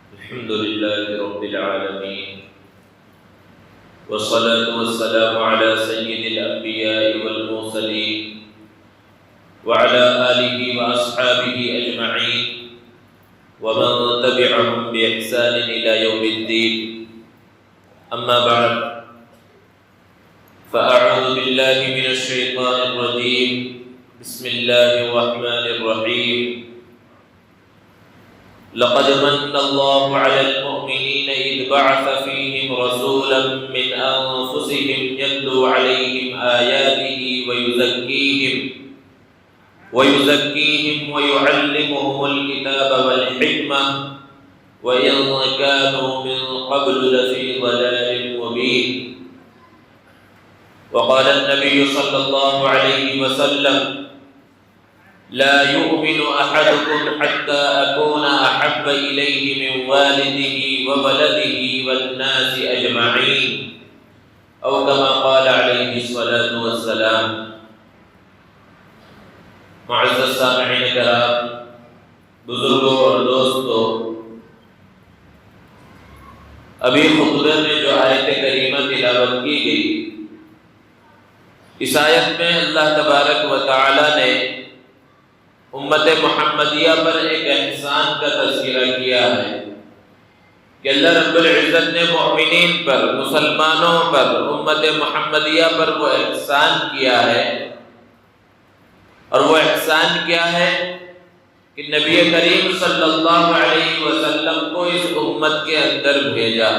الحمد لله رب العالمين، والصلاة والسلام على سيد الأنبياء والمرسلين وعلى آله وأصحابه أجمعين ومن تبعهم بإحسان إلى يوم الدين. أما بعد، فأعوذ بالله من الشيطان الرجيم. بسم الله الرحمن الرحيم. لقد من الله على المؤمنين إذ بعث فيهم رسولا من أنفسهم يتلو عليهم آياته ويزكيهم ويعلمهم الكتاب والحكمة وإن كانوا من قبل لفي ضلال مبين. وقال النبي صلى الله عليه وسلم: لا يؤمن أحدكم حتى أكون أحب إليه من والده وولده والناس أجمعين، أو كما قال عليه الصلاة والسلام. معزز سامعین کرام، بزرگوں اور دوستوں، ابھی خطبے میں جو آیت کریمہ تلاوت کی گئی، اس آیت میں اللہ تبارک و تعالی نے امت محمدیہ پر ایک احسان کا تذکرہ کیا ہے کہ اللہ رب العزت نے مومنین پر، مسلمانوں پر، امت محمدیہ پر وہ احسان کیا ہے. اور وہ احسان کیا ہے کہ نبی کریم صلی اللہ علیہ وسلم کو اس امت کے اندر بھیجا.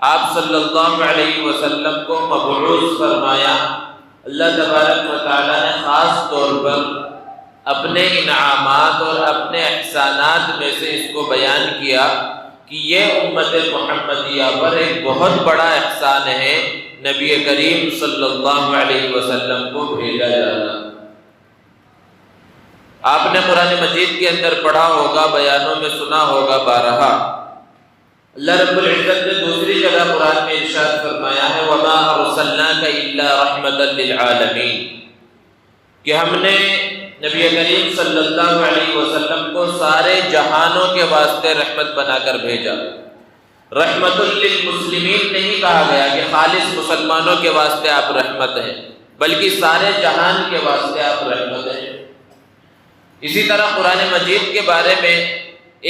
آپ صلی اللہ علیہ وسلم کو مبعوث فرمایا. اللہ تبارک و تعالیٰ نے خاص طور پر اپنے انعامات اور اپنے احسانات میں سے اس کو بیان کیا کہ یہ امت محمدیہ پر ایک بہت بڑا احسان ہے نبی کریم صلی اللہ علیہ وسلم کو بھیجا جانا. آپ نے قرآن مجید کے اندر پڑھا ہوگا، بیانوں میں سنا ہوگا بارہا. اللہ رب العزت نے دوسری جگہ قرآن میں ارشاد فرمایا ہے: وَمَا أَرْسَلْنَاكَ إِلَّا رَحْمَةً لِلْعَالَمِينَ، کہ ہم نے نبی کریم صلی اللہ علیہ وسلم کو سارے جہانوں کے واسطے رحمت بنا کر بھیجا. رحمت للمسلمین نہیں کہا گیا کہ خالص مسلمانوں کے واسطے آپ رحمت ہیں، بلکہ سارے جہان کے واسطے آپ رحمت ہیں. اسی طرح قرآن مجید کے بارے میں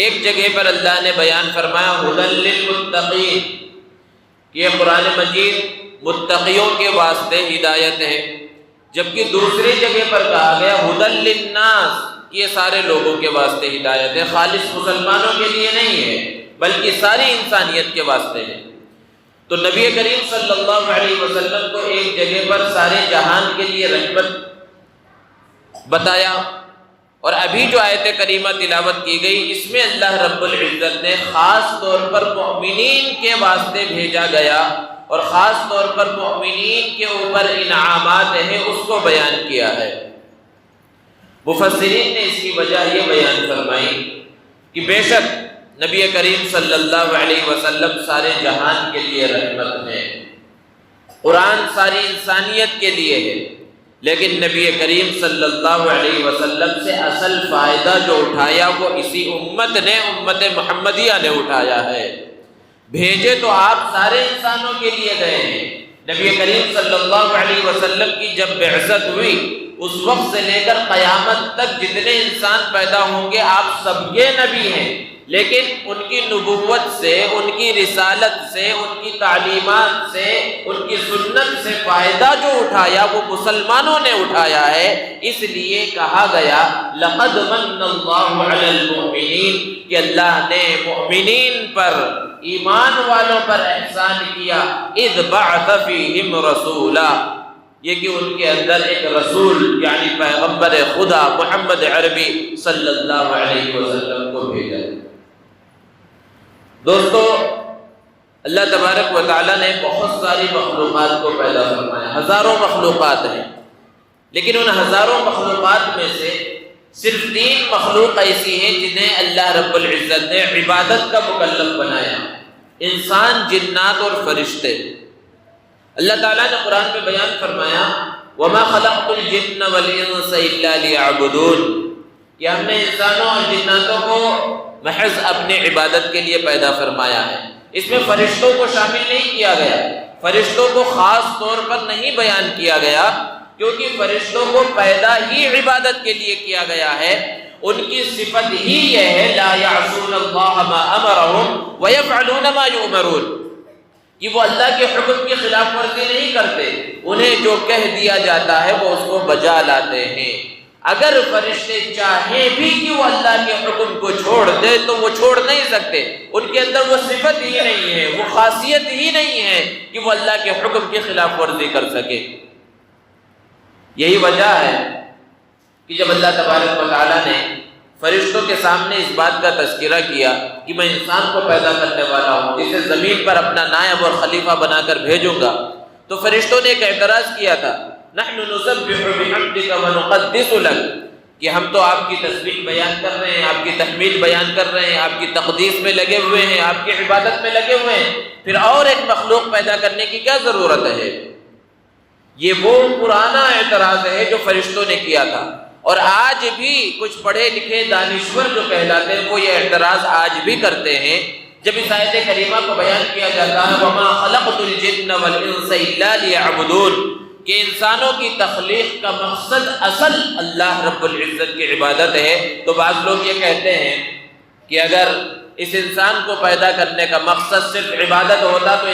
ایک جگہ پر اللہ نے بیان فرمایا: ہدی للمتقین، کہ یہ قرآن مجید متقیوں کے واسطے ہدایت ہے. جبکہ دوسری جگہ پر کہا گیا ہدی للناس، یہ سارے لوگوں کے واسطے ہدایت ہے، خالص مسلمانوں کے لیے نہیں ہے بلکہ ساری انسانیت کے واسطے ہے. تو نبی کریم صلی اللہ علیہ وسلم کو ایک جگہ پر سارے جہان کے لیے رحمت بتایا. اور ابھی جو آیت کریمہ تلاوت کی گئی، اس میں اللہ رب العزت نے خاص طور پر مؤمنین کے واسطے بھیجا گیا اور خاص طور پر مؤمنین کے اوپر انعامات ہیں اس کو بیان کیا ہے. مفسرین نے اس کی وجہ یہ بیان فرمائی کہ بے شک نبی کریم صلی اللہ علیہ وسلم سارے جہان کے لیے رحمت ہے، قرآن ساری انسانیت کے لیے ہے، لیکن نبی کریم صلی اللہ علیہ وسلم سے اصل فائدہ جو اٹھایا وہ اسی امت نے، امت محمدیہ نے اٹھایا ہے. بھیجے تو آپ سارے انسانوں کے لیے گئے ہیں. نبی کریم صلی اللہ علیہ وسلم کی جب بعثت ہوئی، اس وقت سے لے کر قیامت تک جتنے انسان پیدا ہوں گے آپ سب کے نبی ہیں، لیکن ان کی نبوت سے، ان کی رسالت سے، ان کی تعلیمات سے، ان کی سنت سے فائدہ جو اٹھایا وہ مسلمانوں نے اٹھایا ہے. اس لیے کہا گیا لقد من اللہ علی المؤمنین، کہ اللہ نے مؤمنین پر، ایمان والوں پر احسان کیا. اذ بعث فیہم رسولا، یہ کہ ان کے اندر ایک رسول یعنی پیغمبر خدا محمد عربی صلی اللہ علیہ وسلم کو بھیجا. دوستو، اللہ تبارک و تعالیٰ نے بہت ساری مخلوقات کو پیدا فرمایا. ہزاروں مخلوقات ہیں، لیکن ان ہزاروں مخلوقات میں سے صرف 3 مخلوق ایسی ہیں جنہیں اللہ رب العزت نے عبادت کا مکلف بنایا: انسان، جنات اور فرشتے. اللہ تعالیٰ نے قرآن میں بیان فرمایا: وَمَا خَلَقْتُ الْجِنَّ وَالْإِنسَ إِلَّا لِيَعْبُدُونَ، کہ ہم نے انسانوں اور جناتوں کو محض اپنی عبادت کے لیے پیدا فرمایا ہے۔ اس میں فرشتوں کو شامل نہیں کیا گیا، فرشتوں کو خاص طور پر نہیں بیان کیا گیا، کیونکہ فرشتوں کو پیدا ہی عبادت کے لیے کیا گیا ہے۔ ان کی صفت ہی یہ ہے لا یعصون اللہ ما امرهم ویفعلون ما یؤمرون، کہ وہ اللہ کے حکم کی خلاف ورزی نہیں کرتے، انہیں جو کہہ دیا جاتا ہے وہ اس کو بجا لاتے ہیں۔ اگر فرشتے چاہیں بھی کہ وہ اللہ کے حکم کو چھوڑ دے تو وہ چھوڑ نہیں سکتے، ان کے اندر وہ صفت ہی نہیں ہے، وہ خاصیت ہی نہیں ہے کہ وہ اللہ کے حکم کی خلاف ورزی کر سکے۔ یہی وجہ ہے کہ جب اللہ تبارک و تعالیٰ نے فرشتوں کے سامنے اس بات کا تذکرہ کیا کہ میں انسان کو پیدا کرنے والا ہوں، اسے زمین پر اپنا نائب اور خلیفہ بنا کر بھیجوں گا، تو فرشتوں نے ایک اعتراض کیا تھا، نحن نسبح بحمدک ونقدس لک، کہ ہم تو آپ کی تسبیح بیان کر رہے ہیں، آپ کی تحمیل بیان کر رہے ہیں، آپ کی تقدیس میں لگے ہوئے ہیں، آپ کی عبادت میں لگے ہوئے ہیں، پھر اور ایک مخلوق پیدا کرنے کی کیا ضرورت ہے؟ یہ وہ پرانا اعتراض ہے جو فرشتوں نے کیا تھا، اور آج بھی کچھ پڑھے لکھے دانشور جو کہلاتے ہیں وہ یہ اعتراض آج بھی کرتے ہیں۔ جب اس آیت کریمہ کو بیان کیا جاتا ہے وَمَا خَلَقْتُ الْجِنَّ وَالْإِنسَ إِلَّا لِيَعْبُدُونَ، کہ انسانوں کی تخلیق کا مقصد اصل اللہ رب العزت کی عبادت ہے، تو بعض لوگ یہ کہتے ہیں کہ اگر اس انسان کو پیدا کرنے کا مقصد صرف عبادت ہوتا تو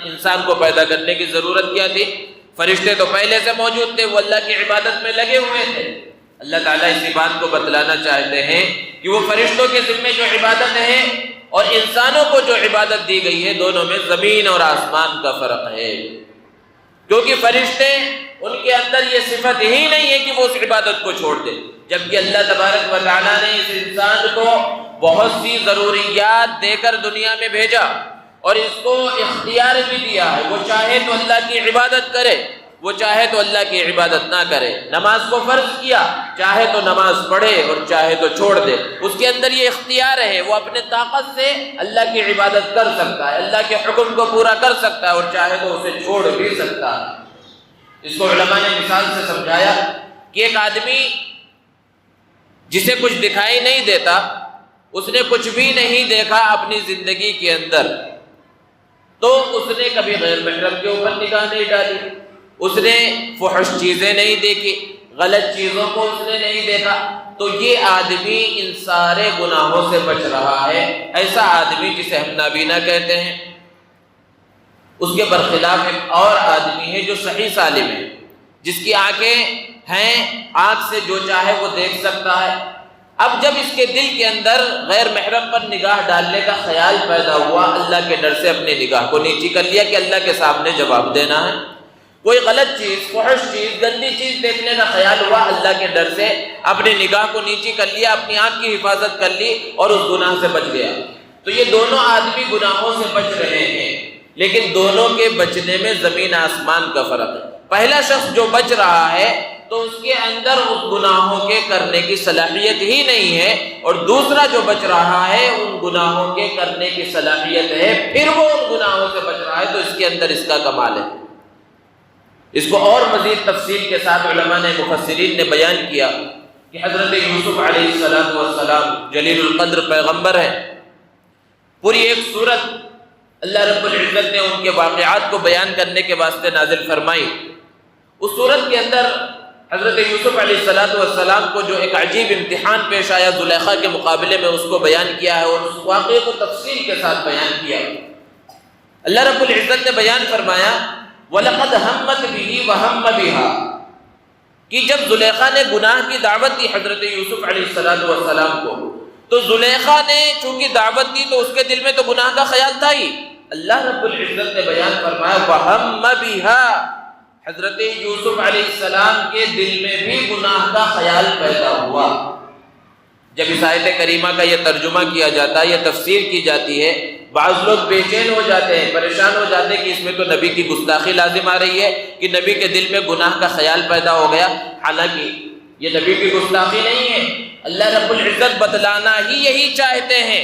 انسان کو پیدا کرنے کی ضرورت کیا تھی؟ فرشتے تو پہلے سے موجود تھے، وہ اللہ کی عبادت میں لگے ہوئے تھے۔ اللہ تعالیٰ اسی بات کو بتلانا چاہتے ہیں کہ وہ فرشتوں کے ذمے جو عبادت ہے اور انسانوں کو جو عبادت دی گئی ہے، دونوں میں زمین اور آسمان کا فرق ہے، کیونکہ فرشتے ان کے اندر یہ صفت ہی نہیں ہے کہ وہ اس عبادت کو چھوڑ دیں، جبکہ اللہ تبارک و تعالیٰ نے اس انسان کو بہت سی ضروریات دے کر دنیا میں بھیجا اور اس کو اختیار بھی دیا ہے، وہ چاہے تو اللہ کی عبادت کرے، وہ چاہے تو اللہ کی عبادت نہ کرے، نماز کو فرض کیا، چاہے تو نماز پڑھے اور چاہے تو چھوڑ دے، اس کے اندر یہ اختیار ہے، وہ اپنے طاقت سے اللہ کی عبادت کر سکتا ہے، اللہ کے حکم کو پورا کر سکتا ہے اور چاہے تو اسے چھوڑ بھی سکتا ہے۔ اس کو علماء نے مثال سے سمجھایا کہ ایک آدمی جسے کچھ دکھائی نہیں دیتا، اس نے کچھ بھی نہیں دیکھا اپنی زندگی کے اندر، تو اس نے کبھی غیر محرم کے اوپر نگاہ نہیں ڈالی، اس نے فحش چیزیں نہیں دیکھی، غلط چیزوں کو اس نے نہیں دیکھا، تو یہ آدمی ان سارے گناہوں سے بچ رہا ہے۔ ایسا آدمی جسے ہم نابینا کہتے ہیں، اس کے برخلاف ایک اور آدمی ہے جو صحیح سالم ہے، جس کی آنکھیں ہیں، آنکھ سے جو چاہے وہ دیکھ سکتا ہے۔ اب جب اس کے دل کے اندر غیر محرم پر نگاہ ڈالنے کا خیال پیدا ہوا، اللہ کے ڈر سے اپنی نگاہ کو نیچی کر لیا کہ اللہ کے سامنے جواب دینا ہے، کوئی غلط چیز، فحش چیز، گندی چیز دیکھنے کا خیال ہوا، اللہ کے ڈر سے اپنی نگاہ کو نیچی کر لیا، اپنی آنکھ کی حفاظت کر لی اور اس گناہ سے بچ گیا۔ تو یہ دونوں آدمی گناہوں سے بچ رہے ہیں، لیکن دونوں کے بچنے میں زمین آسمان کا فرق ہے۔ پہلا شخص جو بچ رہا ہے تو اس کے اندر اس گناہوں کے کرنے کی صلاحیت ہی نہیں ہے، اور دوسرا جو بچ رہا ہے ان گناہوں کے کرنے کی صلاحیت ہے، پھر وہ ان گناہوں سے بچ رہا ہے، تو اس کے اندر اس کا کمال ہے۔ اس کو اور مزید تفصیل کے ساتھ علماء نے، مفسرین نے بیان کیا کہ حضرت یوسف علیہ السلام جلیل القدر پیغمبر ہیں، پوری ایک سورت اللہ رب العزت نے ان کے واقعات کو بیان کرنے کے واسطے نازل فرمائی۔ اس سورت کے اندر حضرت یوسف علیہ السلام کو جو ایک عجیب امتحان پیش آیا زلیخا کے مقابلے میں، اس کو بیان کیا ہے اور اس واقعے کو تفصیل کے ساتھ بیان کیا۔ اللہ رب العزت نے بیان فرمایا وَلَقَدْ هَمَّتْ بِهِ وَهَمَّ بِهَا، کہ جب زلیخا نے گناہ کی دعوت دی حضرت یوسف علیہ السلام کو، تو زلیخا نے چونکہ دعوت دی تو اس کے دل میں تو گناہ کا خیال تھا ہی۔ اللہ رب العزت نے بیان فرمایا وَهَمَّ بِهَا، حضرت یوسف علیہ السلام کے دل میں بھی گناہ کا خیال پیدا ہوا۔ جب اس آیت کریمہ کا یہ ترجمہ کیا جاتا ہے، یہ تفسیر کی جاتی ہے، بعض لوگ بے چین ہو جاتے ہیں، پریشان ہو جاتے ہیں کہ اس میں تو نبی کی گستاخی لازم آ رہی ہے کہ نبی کے دل میں گناہ کا خیال پیدا ہو گیا۔ حالانکہ یہ نبی کی گستاخی نہیں ہے، اللہ رب العزت بتلانا ہی یہی چاہتے ہیں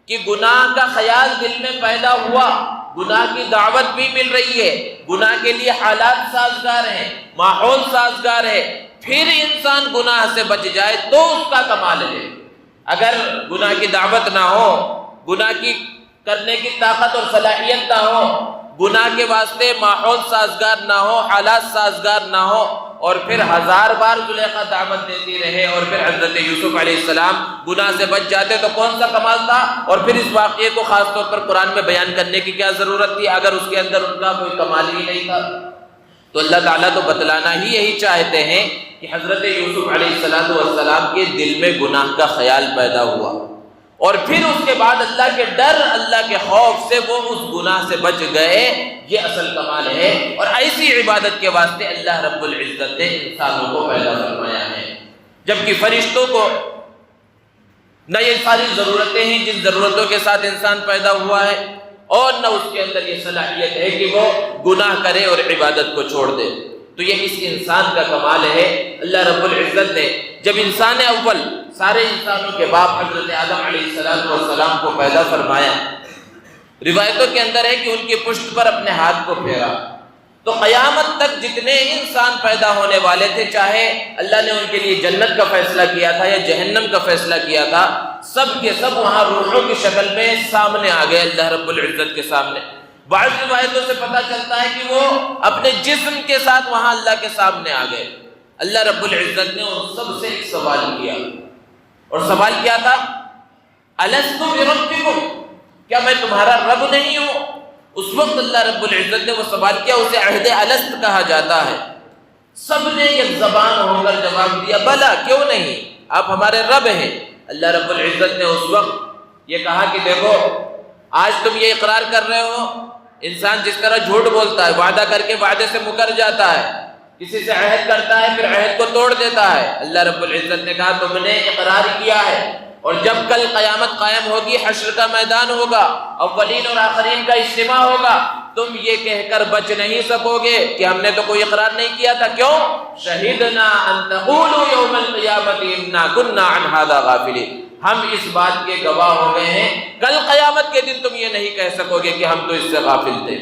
کہ گناہ کا خیال دل میں پیدا ہوا، گناہ کی دعوت بھی مل رہی ہے، گناہ کے لیے حالات سازگار ہیں، ماحول سازگار ہے، پھر انسان گناہ سے بچ جائے تو اس کا کمال ہے۔ اگر گناہ کی دعوت نہ ہو، گناہ کی کرنے کی طاقت اور صلاحیت نہ ہو، گناہ کے واسطے ماحول سازگار نہ ہو، حالات سازگار نہ ہو، اور پھر 1000 بار زلیخا دعوت دیتی رہے اور پھر حضرت یوسف علیہ السلام گناہ سے بچ جاتے تو کون سا کمال تھا؟ اور پھر اس واقعے کو خاص طور پر قرآن میں بیان کرنے کی کیا ضرورت تھی اگر اس کے اندر ان کا کوئی کمال ہی نہیں تھا؟ تو اللہ تعالیٰ تو بتلانا ہی یہی چاہتے ہیں کہ حضرت یوسف علیہ السلام کے دل میں گناہ کا خیال پیدا ہوا، اور پھر اس کے بعد اللہ کے ڈر، اللہ کے خوف سے وہ اس گناہ سے بچ گئے۔ یہ اصل کمال ہے، اور ایسی عبادت کے واسطے اللہ رب العزت نے انسانوں کو پیدا فرمایا ہے، جبکہ فرشتوں کو نہ یہ ساری ضرورتیں ہیں جن ضرورتوں کے ساتھ انسان پیدا ہوا ہے، اور نہ اس کے اندر یہ صلاحیت ہے کہ وہ گناہ کرے اور عبادت کو چھوڑ دے۔ تو یہ اس انسان کا کمال ہے۔ اللہ رب العزت نے جب انسان اول سارے انسانوں کے باپ حضرت آدم علیہ السلام کو پیدا فرمایا، روایتوں کے اندر ہے کہ ان کی پشت پر اپنے ہاتھ کو پھیرا، تو قیامت تک جتنے انسان پیدا ہونے والے تھے، چاہے اللہ نے ان کے لیے جنت کا فیصلہ کیا تھا یا جہنم کا فیصلہ کیا تھا، سب کے سب وہاں روحوں کی شکل میں سامنے آ گئے اللہ رب العزت کے سامنے۔ بعض روایتوں سے پتہ چلتا ہے کہ وہ اپنے جسم کے ساتھ وہاں اللہ کے سامنے آ گئے۔ اللہ رب العزت نے ان سب سے ایک سوال کیا، اور سوال کیا تھا؟ الست بربکم، کیا میں تمہارا رب نہیں ہوں؟ اس وقت اللہ رب العزت نے وہ سوال کیا، اسے عہد الست کہا جاتا ہے۔ سب نے ایک زبان ہو کر جواب دیا، بلا، کیوں نہیں، آپ ہمارے رب ہیں۔ اللہ رب العزت نے اس وقت یہ کہا کہ دیکھو، آج تم یہ اقرار کر رہے ہو، انسان جس طرح جھوٹ بولتا ہے، وعدہ کر کے وعدے سے مکر جاتا ہے، کسی سے عہد کرتا ہے پھر عہد کو توڑ دیتا ہے۔ اللہ رب العزت نے کہا تم نے اقرار کیا ہے، اور جب کل قیامت قائم ہوگی، حشر کا میدان ہوگا، اولین اور آخرین کا اجتماع ہوگا، تم یہ کہہ کر بچ نہیں سکو گے کہ ہم نے تو کوئی اقرار نہیں کیا تھا۔ کیوں؟ شہدنا ان تقولوا یوم القیامت انا کنا عن ھذا غافلین، ہم اس بات کے گواہ ہو گئے ہیں کل قیامت کے دن تم یہ نہیں کہہ سکو گے کہ ہم تو اس سے غافل تھے۔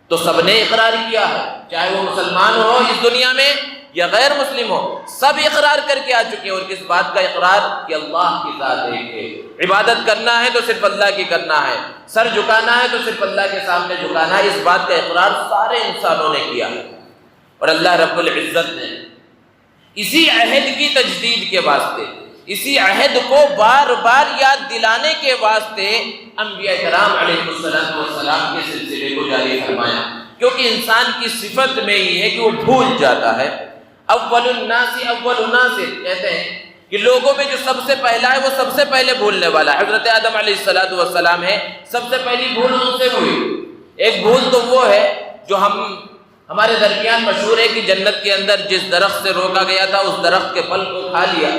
تو سب نے اقرار کیا ہے، چاہے وہ مسلمان ہو اس دنیا میں یا غیر مسلم ہو، سب اقرار کر کے آ چکے ہیں۔ اور کس بات کا اقرار؟ کہ اللہ کی ذات ایک ہے، عبادت کرنا ہے تو صرف اللہ کی کرنا ہے، سر جھکانا ہے تو صرف اللہ کے سامنے جھکانا ہے، اس بات کا اقرار سارے انسانوں نے کیا ہے۔ اور اللہ رب العزت نے اسی عہد کی تجدید کے واسطے، اسی عہد کو بار بار یاد دلانے کے واسطے انبیاء کرام علیہ السلام کے سلسلے کو جاری فرمایا، کیونکہ انسان کی صفت میں یہ ہے کہ وہ بھول جاتا ہے۔ اول الناس کہتے ہیں کہ لوگوں میں جو سب سے پہلا ہے وہ سب سے پہلے بھولنے والا ہے۔ حضرت آدم علیہ السلام ہے، سب سے پہلی بھول ان سے ہوئی۔ ایک بھول تو وہ ہے جو ہمارے درمیان مشہور ہے کہ جنت کے اندر جس درخت سے روکا گیا تھا اس درخت کے پھل کو کھا لیا،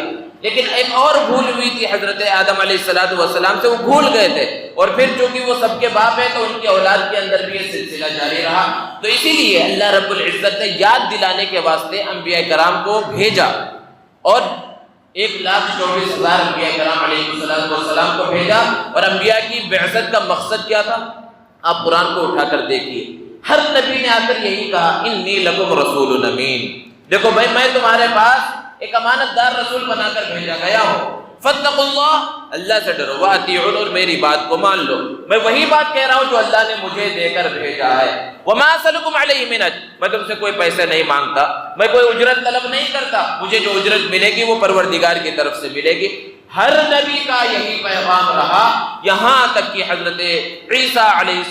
لیکن ایک اور بھول ہوئی تھی حضرت آدم علیہ السلام سے، وہ بھول گئے تھے، اور پھر چونکہ وہ سب کے باپ ہیں تو ان کی اولاد کے اندر بھی یہ سلسلہ جاری رہا۔ تو اسی لیے اللہ رب العزت نے یاد دلانے کے واسطے انبیاء کرام کو بھیجا، اور 1,24,000 انبیاء کرام علیہ السلام کو بھیجا۔ اور انبیاء کی بعثت کا مقصد کیا تھا؟ آپ قرآن کو اٹھا کر دیکھیے، ہر نبی نے آ کر یہی کہا، انی لکم رسول امین، دیکھو بھائی میں تمہارے پاس ایک امانت دار رسول بنا کر بھیجا گیا ہوں، فاتقوا اللہ، اللہ سے ڈرو، واطیعون، اور میری بات کو مان لو، میں وہی بات کہہ رہا ہوں جو اللہ نے مجھے دے کر بھیجا ہے۔ وما اسألکم علیہ من اجر، میں تم سے کوئی پیسے نہیں مانگتا، میں کوئی اجرت طلب نہیں کرتا، مجھے جو اجرت ملے گی وہ پروردگار کی طرف سے ملے گی۔ ہر نبی کا یہی پیغام رہا، یہاں تک کہ حضرت عیسیٰ علیہ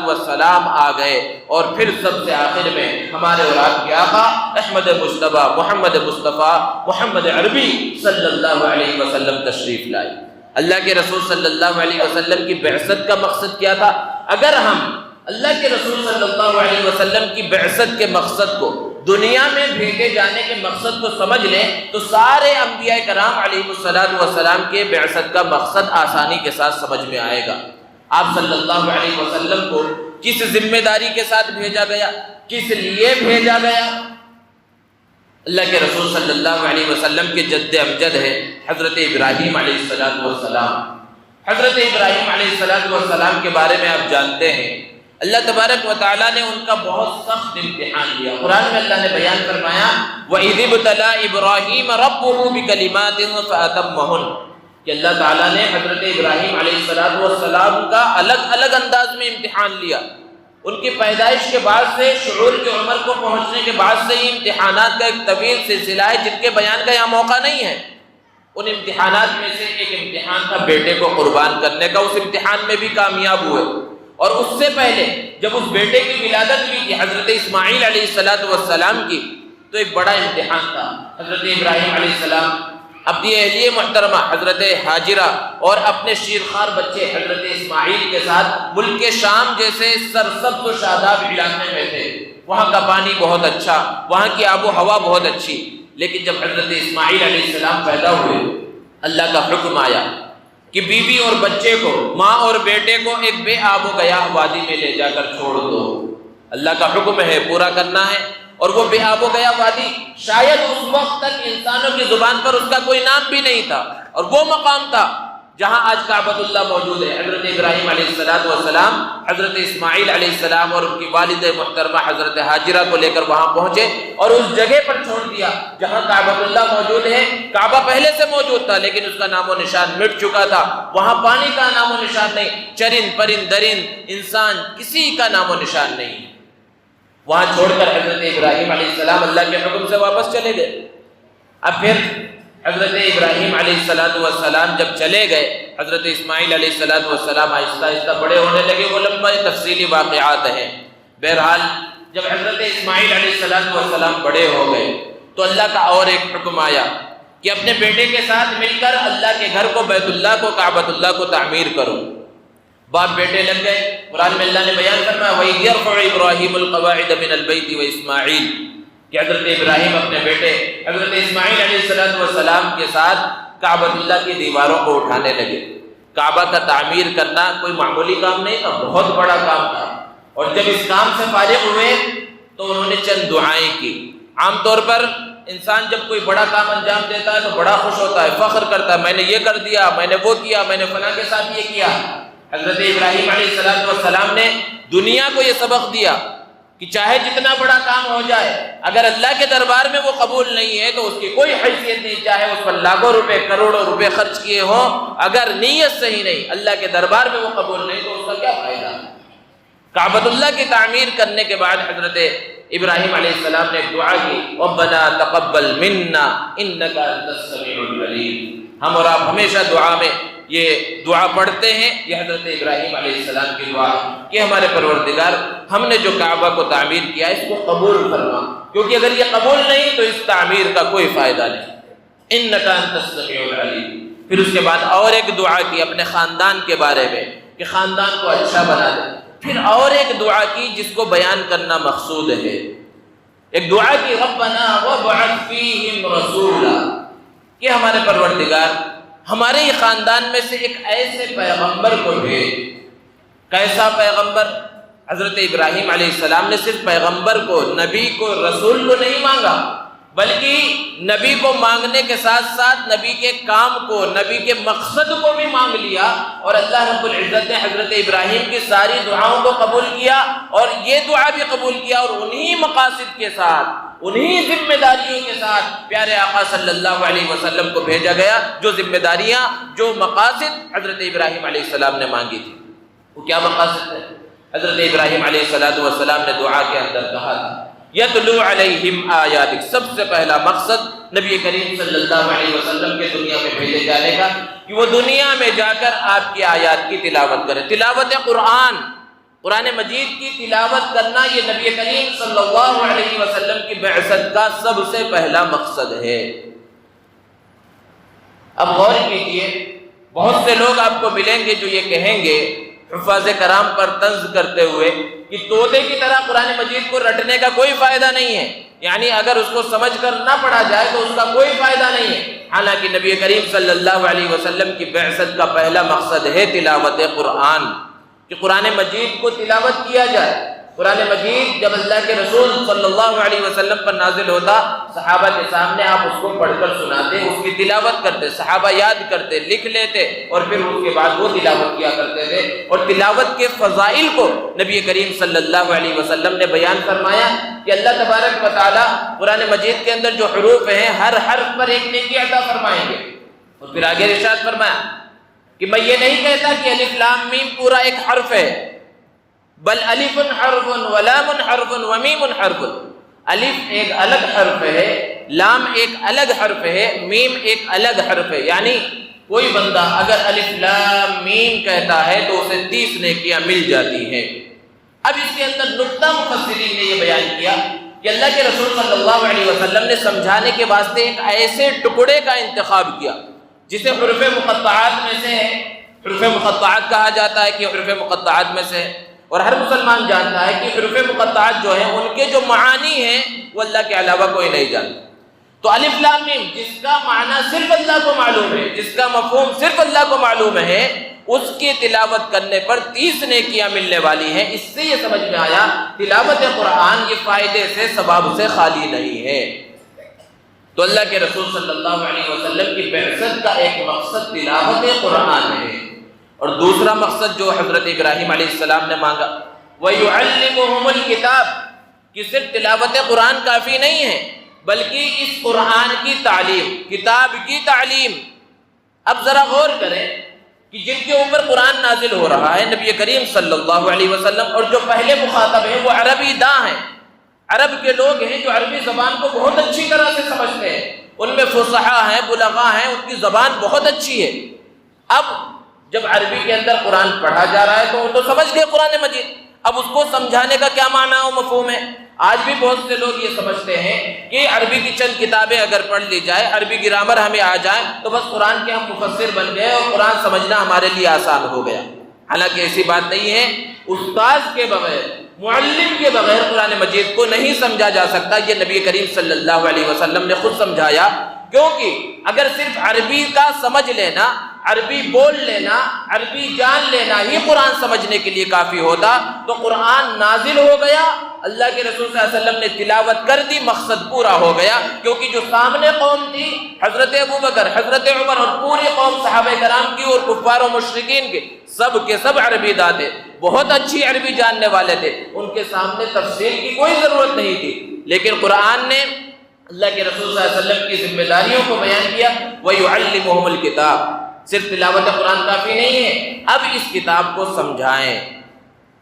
السلام آ گئے، اور پھر سب سے آخر میں ہمارے اور آپ کے آقا احمد مجتبیٰ محمد مصطفیٰ محمد عربی صلی اللہ علیہ وسلم تشریف لائے۔ اللہ کے رسول صلی اللہ علیہ وسلم کی بعثت کا مقصد کیا تھا؟ اگر ہم اللہ کے رسول صلی اللہ علیہ وسلم کی بعثت کے مقصد کو، دنیا میں بھیجے جانے کے مقصد کو سمجھ لیں تو سارے انبیاء کرام علیہ السلام کے بعثت کا مقصد آسانی کے ساتھ سمجھ میں آئے گا۔ آپ صلی اللہ علیہ وسلم کو کس ذمہ داری کے ساتھ بھیجا گیا، کس لیے بھیجا گیا؟ اللہ کے رسول صلی اللہ علیہ وسلم کے جد امجد ہے حضرت ابراہیم علیہ السلام۔ حضرت ابراہیم علیہ السلام کے بارے میں آپ جانتے ہیں، اللہ تبارک و تعالیٰ نے ان کا بہت سخت امتحان لیا۔ قرآن میں اللہ نے بیان فرمایا، وَإِذِ ابْتَلَىٰ إِبْرَاهِيمَ رَبُّهُ بِكَلِمَاتٍ فَأَتَمَّهُنَّ، کہ اللہ تعالیٰ نے حضرت ابراہیم علیہ السلام کا الگ الگ انداز میں امتحان لیا. ان کی پیدائش کے بعد سے شعور کی عمر کو پہنچنے کے بعد سے ہی امتحانات کا ایک طویل سلسلہ ہے جن کے بیان کا یہاں موقع نہیں ہے. ان امتحانات میں سے ایک امتحان تھا بیٹے کو قربان کرنے کا. اس امتحان میں بھی کامیاب ہوئے. اور اس سے پہلے جب اس بیٹے کی ولادت ہوئی تھی حضرت اسماعیل علیہ السلام کی, تو ایک بڑا امتحان تھا. حضرت ابراہیم علیہ السلام اپنی اہلیہ محترمہ حضرت ہاجرہ اور اپنے شیرخوار بچے حضرت اسماعیل کے ساتھ ملک شام جیسے سرسبز و شاداب علاقے میں تھے. وہاں کا پانی بہت اچھا, وہاں کی آب و ہوا بہت اچھی. لیکن جب حضرت اسماعیل علیہ السلام پیدا ہوئے, اللہ کا حکم آیا کہ بیوی اور بچے کو, ماں اور بیٹے کو ایک بے آب و گیاہ وادی میں لے جا کر چھوڑ دو. اللہ کا حکم ہے, پورا کرنا ہے. اور وہ بے آب و گیا وادی شاید اس وقت تک انسانوں کی زبان پر اس کا کوئی نام بھی نہیں تھا, اور وہ مقام تھا جہاں آج کعبۃ اللہ موجود ہے. حضرت ابراہیم علیہ السلام حضرت اسماعیل علیہ السلام اور ان کی والد محترمہ حضرت ہاجرہ کو لے کر وہاں پہنچے اور اس جگہ پر چھوڑ دیا جہاں کعبۃ اللہ موجود ہے. کعبہ پہلے سے موجود تھا لیکن اس کا نام و نشان مٹ چکا تھا. وہاں پانی کا نام و نشان نہیں, چرند پرند درند انسان کسی کا نام و نشان نہیں. وہاں چھوڑ کر حضرت ابراہیم علیہ السلام اللہ کے حکم سے واپس چلے گئے. اب پھر حضرت ابراہیم علیہ السلام جب چلے گئے, حضرت اسماعیل علیہ السلام آہستہ آہستہ بڑے ہونے لگے. وہ لمبا تفصیلی واقعات ہیں. بہرحال جب حضرت اسماعیل علیہ السلام بڑے ہو گئے تو اللہ کا اور ایک حکم آیا کہ اپنے بیٹے کے ساتھ مل کر اللہ کے گھر کو, بیت اللہ کو, کعبۃ اللہ کو تعمیر کرو. باپ بیٹے لگ گئے. قرآن میں اللہ نے بیان فرمایا وَإِذْ يَرْفَعُ إِبْرَاهِيمُ الْقَوَاعِدَ مِنَ الْبَيْتِ وَإِسْمَاعِيلُ, کہ حضرت ابراہیم اپنے بیٹے حضرت اسماعیل علیہ السلام کے ساتھ کعبۃ اللہ کی دیواروں کو اٹھانے لگے. کعبہ کا تعمیر کرنا کوئی معمولی کام نہیں تھا, بہت بڑا کام تھا. اور جب اس کام سے فارغ ہوئے تو انہوں نے چند دعائیں کی. عام طور پر انسان جب کوئی بڑا کام انجام دیتا ہے تو بڑا خوش ہوتا ہے, فخر کرتا ہے, میں نے یہ کر دیا, میں نے وہ کیا, میں نے فلاں کے ساتھ یہ کیا. حضرت ابراہیم علیہ السلام نے دنیا کو یہ سبق دیا کہ چاہے جتنا بڑا کام ہو جائے, اگر اللہ کے دربار میں وہ قبول نہیں ہے تو اس کی کوئی حیثیت نہیں. چاہے اس پر لاکھوں روپے کروڑوں روپے خرچ کیے ہوں, اگر نیت صحیح نہیں, اللہ کے دربار میں وہ قبول نہیں تو اس کا کیا فائدہ. کعبۃ اللہ کی تعمیر کرنے کے بعد حضرت ابراہیم علیہ السلام نے دعا کی ربنا تقبل منا انک انت السمیع العلیم. ہم اور آپ ہمیشہ دعا میں یہ دعا پڑھتے ہیں. یہ حضرت ابراہیم علیہ السلام کی دعا کہ ہمارے پروردگار ہم نے جو کعبہ کو تعمیر کیا اس کو قبول فرما, کیونکہ اگر یہ قبول نہیں تو اس تعمیر کا کوئی فائدہ نہیں. انک انت السمیع العلیم. پھر اس کے بعد اور ایک دعا کی اپنے خاندان کے بارے میں کہ خاندان کو اچھا بنا دے. پھر اور ایک دعا کی جس کو بیان کرنا مقصود ہے. ایک دعا کی ربنا وابعث فیہم رسولا, کہ ہمارے پروردگار ہمارے ہی خاندان میں سے ایک ایسے پیغمبر کو بھیج. کیسا پیغمبر؟ حضرت ابراہیم علیہ السلام نے صرف پیغمبر کو, نبی کو, رسول کو نہیں مانگا, بلکہ نبی کو مانگنے کے ساتھ ساتھ نبی کے کام کو, نبی کے مقصد کو بھی مانگ لیا. اور اللہ رب العزت نے حضرت ابراہیم کی ساری دعاؤں کو قبول کیا اور یہ دعا بھی قبول کیا, اور انہی مقاصد کے ساتھ, انہی ذمہ داریوں کے ساتھ پیارے آقا صلی اللہ علیہ وسلم کو بھیجا گیا. جو ذمہ داریاں, جو مقاصد حضرت ابراہیم علیہ السلام نے مانگی تھی, وہ کیا مقاصد ہے؟ حضرت ابراہیم علیہ السلام نے دعا کے اندر کہا تھا یتلو علیہم آیاتک. سب سے پہلا مقصد نبی کریم صلی اللہ علیہ وسلم کے دنیا میں بھیجے جانے کا کہ وہ دنیا میں جا کر آپ کی آیات کی تلاوت کرے. تلاوت قرآن, قرآن مجید کی تلاوت کرنا یہ نبی کریم صلی اللہ علیہ وسلم کی بعثت کا سب سے پہلا مقصد ہے. اب غور کیجیے, بہت سے لوگ آپ کو ملیں گے جو یہ کہیں گے حفاظ کرام پر طنز کرتے ہوئے کہ طوطے کی طرح قرآن مجید کو رٹنے کا کوئی فائدہ نہیں ہے, یعنی اگر اس کو سمجھ کر نہ پڑھا جائے تو اس کا کوئی فائدہ نہیں ہے. حالانکہ نبی کریم صلی اللہ علیہ وسلم کی بعثت کا پہلا مقصد ہے تلاوت قرآن, کہ قرآن مجید کو تلاوت کیا جائے. قرآن مجید جب اللہ کے رسول صلی اللہ علیہ وسلم پر نازل ہوتا, صحابہ کے سامنے آپ اس کو پڑھ کر سناتے, اس کی تلاوت کرتے, صحابہ یاد کرتے, لکھ لیتے, اور پھر اس کے بعد وہ تلاوت کیا کرتے تھے. اور تلاوت کے فضائل کو نبی کریم صلی اللہ علیہ وسلم نے بیان فرمایا کہ اللہ تبارک و تعالیٰ قرآن مجید کے اندر جو حروف ہیں ہر حرف پر ایک نیکی عطا فرمائیں گے. اور پھر آگے ارشاد فرمایا کہ میں یہ نہیں کہتا کہ الف لام میم پورا ایک حرف ہے، بل الف حرف ولام حرف ومیم حرف، الف ایک الگ حرف ہے، لام ایک الگ حرف ہے، میم ایک الگ حرف ہے. یعنی کوئی بندہ اگر الف لام میم کہتا ہے تو اسے 30 نیکیاں مل جاتی ہیں. اب اس کے اندر نقطہ مفسرین نے یہ بیان کیا کہ اللہ کے رسول صلی اللہ علیہ وسلم نے سمجھانے کے واسطے ایک ایسے ٹکڑے کا انتخاب کیا جسے حروف مقطعات میں سے ہے. حروف مقطعات کہا جاتا ہے کہ حروف مقطعات میں سے ہے، اور ہر مسلمان جانتا ہے کہ حروف مقطعات جو ہیں ان کے جو معانی ہیں وہ اللہ کے علاوہ کوئی نہیں جانتا. تو الف لام میم جس کا معنی صرف اللہ کو معلوم ہے، جس کا مفہوم صرف اللہ کو معلوم ہے، اس کی تلاوت کرنے پر 30 نیکیاں ملنے والی ہیں. اس سے یہ سمجھ میں آیا تلاوت قرآن یہ فائدے سے ثواب سے خالی نہیں ہے. تو اللہ کے رسول صلی اللہ علیہ وسلم کی بعثت کا ایک مقصد تلاوت قرآن ہے، اور دوسرا مقصد جو حضرت ابراہیم علیہ السلام نے مانگا وَيُعَلِّمُهُمُ الْكِتَابِ، کہ صرف تلاوت قرآن کافی نہیں ہے بلکہ اس قرآن کی تعلیم، کتاب کی تعلیم. اب ذرا غور کریں کہ جن کے اوپر قرآن نازل ہو رہا ہے نبی کریم صلی اللہ علیہ وسلم، اور جو پہلے مخاطب ہیں وہ عربی داں ہیں، عرب کے لوگ ہیں جو عربی زبان کو بہت اچھی طرح سے سمجھتے ہیں، ان میں فصحاء ہیں، بلغاء ہیں، ان کی زبان بہت اچھی ہے. اب جب عربی کے اندر قرآن پڑھا جا رہا ہے تو وہ تو سمجھ گئے قرآن مجید، اب اس کو سمجھانے کا کیا معنی و مفہوم ہے. آج بھی بہت سے لوگ یہ سمجھتے ہیں کہ عربی کی چند کتابیں اگر پڑھ لی جائے، عربی گرامر ہمیں آ جائے تو بس قرآن کے ہم مفسر بن گئے اور قرآن سمجھنا ہمارے لیے آسان ہو گیا. حالانکہ ایسی بات نہیں ہے. استاد کے بغیر، معلم کے بغیر قرآن مجید کو نہیں سمجھا جا سکتا. یہ نبی کریم صلی اللہ علیہ وسلم نے خود سمجھایا، کیونکہ اگر صرف عربی کا سمجھ لینا، عربی بول لینا، عربی جان لینا ہی قرآن سمجھنے کے لیے کافی ہوتا تو قرآن نازل ہو گیا، اللہ کے رسول صلی اللہ علیہ وسلم نے تلاوت کر دی، مقصد پورا ہو گیا. کیونکہ جو سامنے قوم تھی، حضرت ابوبکر، حضرت عمر اور پوری قوم صحابہ کرام کی اور کفار و مشرکین کے سب عربی داں تھے، بہت اچھی عربی جاننے والے تھے، ان کے سامنے تفسیر کی کوئی ضرورت نہیں تھی. لیکن قرآن نے اللہ کے رسول صلی اللہ علیہ وسلم کی ذمہ داریوں کو بیان کیا. وَيُعَلِّمُهُمُ الْكِتَابِ، صرف تلاوت قرآن کافی نہیں ہے، اب اس کتاب کو سمجھائیں.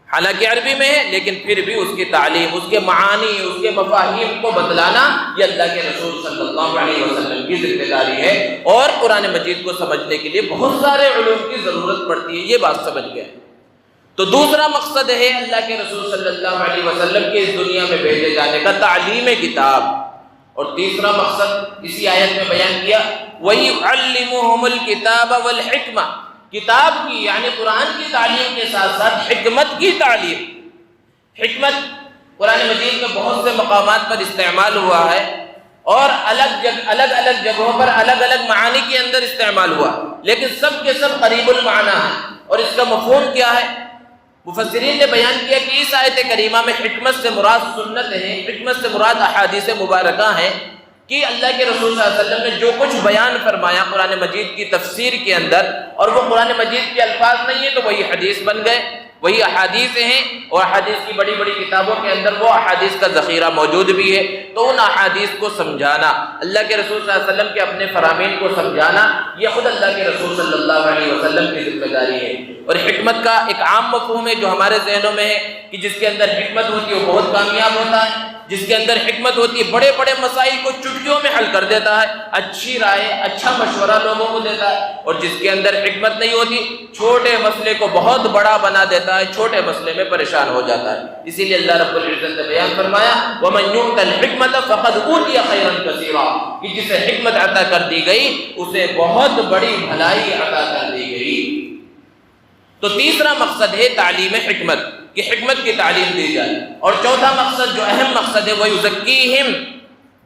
حالانکہ عربی میں ہے لیکن پھر بھی اس کی تعلیم، اس کے معانی، اس کے مفاہیم کو بتلانا یہ اللہ کے رسول صلی اللہ علیہ وسلم کی ذمہ داری ہے. اور قرآن مجید کو سمجھنے کے لیے بہت سارے علوم کی ضرورت پڑتی ہے، یہ بات سمجھ گئے. تو دوسرا مقصد ہے اللہ کے رسول صلی اللہ علیہ وسلم کے اس دنیا میں بھیجے جانے کا تعلیم کتاب. اور تیسرا مقصد اسی آیت میں بیان کیا وَيُعَلِّمُهُمُ الْكِتَابَ وَالْحِكْمَةَ، کتاب کی یعنی قرآن کی تعلیم کے ساتھ ساتھ حکمت کی تعلیم. حکمت قرآن مجید میں بہت سے مقامات پر استعمال ہوا ہے اور الگ الگ جگہوں پر الگ الگ معانی کے اندر استعمال ہوا، لیکن سب کے سب قریب المعنی ہیں. اور اس کا مفہوم کیا ہے؟ مفسرین نے بیان کیا کہ اس آیت کریمہ میں حکمت سے مراد سنت ہے، حکمت سے مراد احادیث مبارکہ ہیں کہ اللہ کے رسول صلی اللہ علیہ وسلم نے جو کچھ بیان فرمایا قرآن مجید کی تفسیر کے اندر، اور وہ قرآن مجید کے الفاظ نہیں ہیں تو وہی حدیث بن گئے، وہی احادیث ہیں. اور احادیث کی بڑی بڑی کتابوں کے اندر وہ احادیث کا ذخیرہ موجود بھی ہے. تو ان احادیث کو سمجھانا، اللہ کے رسول صلی اللہ علیہ وسلم کے اپنے فرامین کو سمجھانا، یہ خود اللہ کے رسول صلی اللہ علیہ وسلم کی ذمہ داری ہے. اور حکمت کا ایک عام مفہوم ہے جو ہمارے ذہنوں میں ہے کہ جس کے اندر حکمت ہوتی ہے وہ بہت کامیاب ہوتا ہے، جس کے اندر حکمت ہوتی ہے بڑے بڑے مسائل کو چٹکیوں میں حل کر دیتا ہے، اچھی رائے، اچھا مشورہ لوگوں کو دیتا ہے. اور جس کے اندر حکمت نہیں ہوتی چھوٹے مسئلے کو بہت بڑا بنا دیتا ہے، چھوٹے مسئلے میں پریشان ہو جاتا ہے. اسی لیے اللہ رب العزت نے بیان فرمایا وَمَن يُؤْتَ الْحِكْمَةَ فَقَدْ أُوتِيَ خَيْرًا كَثِيرًا، کہ جسے حکمت عطا کر دی گئی اسے بہت بڑی بھلائی عطا کر دی گئی. تو تیسرا مقصد ہے تعلیم حکمت، کہ حکمت کی تعلیم دی جائے. اور چوتھا مقصد جو اہم مقصد ہے وہ یزکیہم،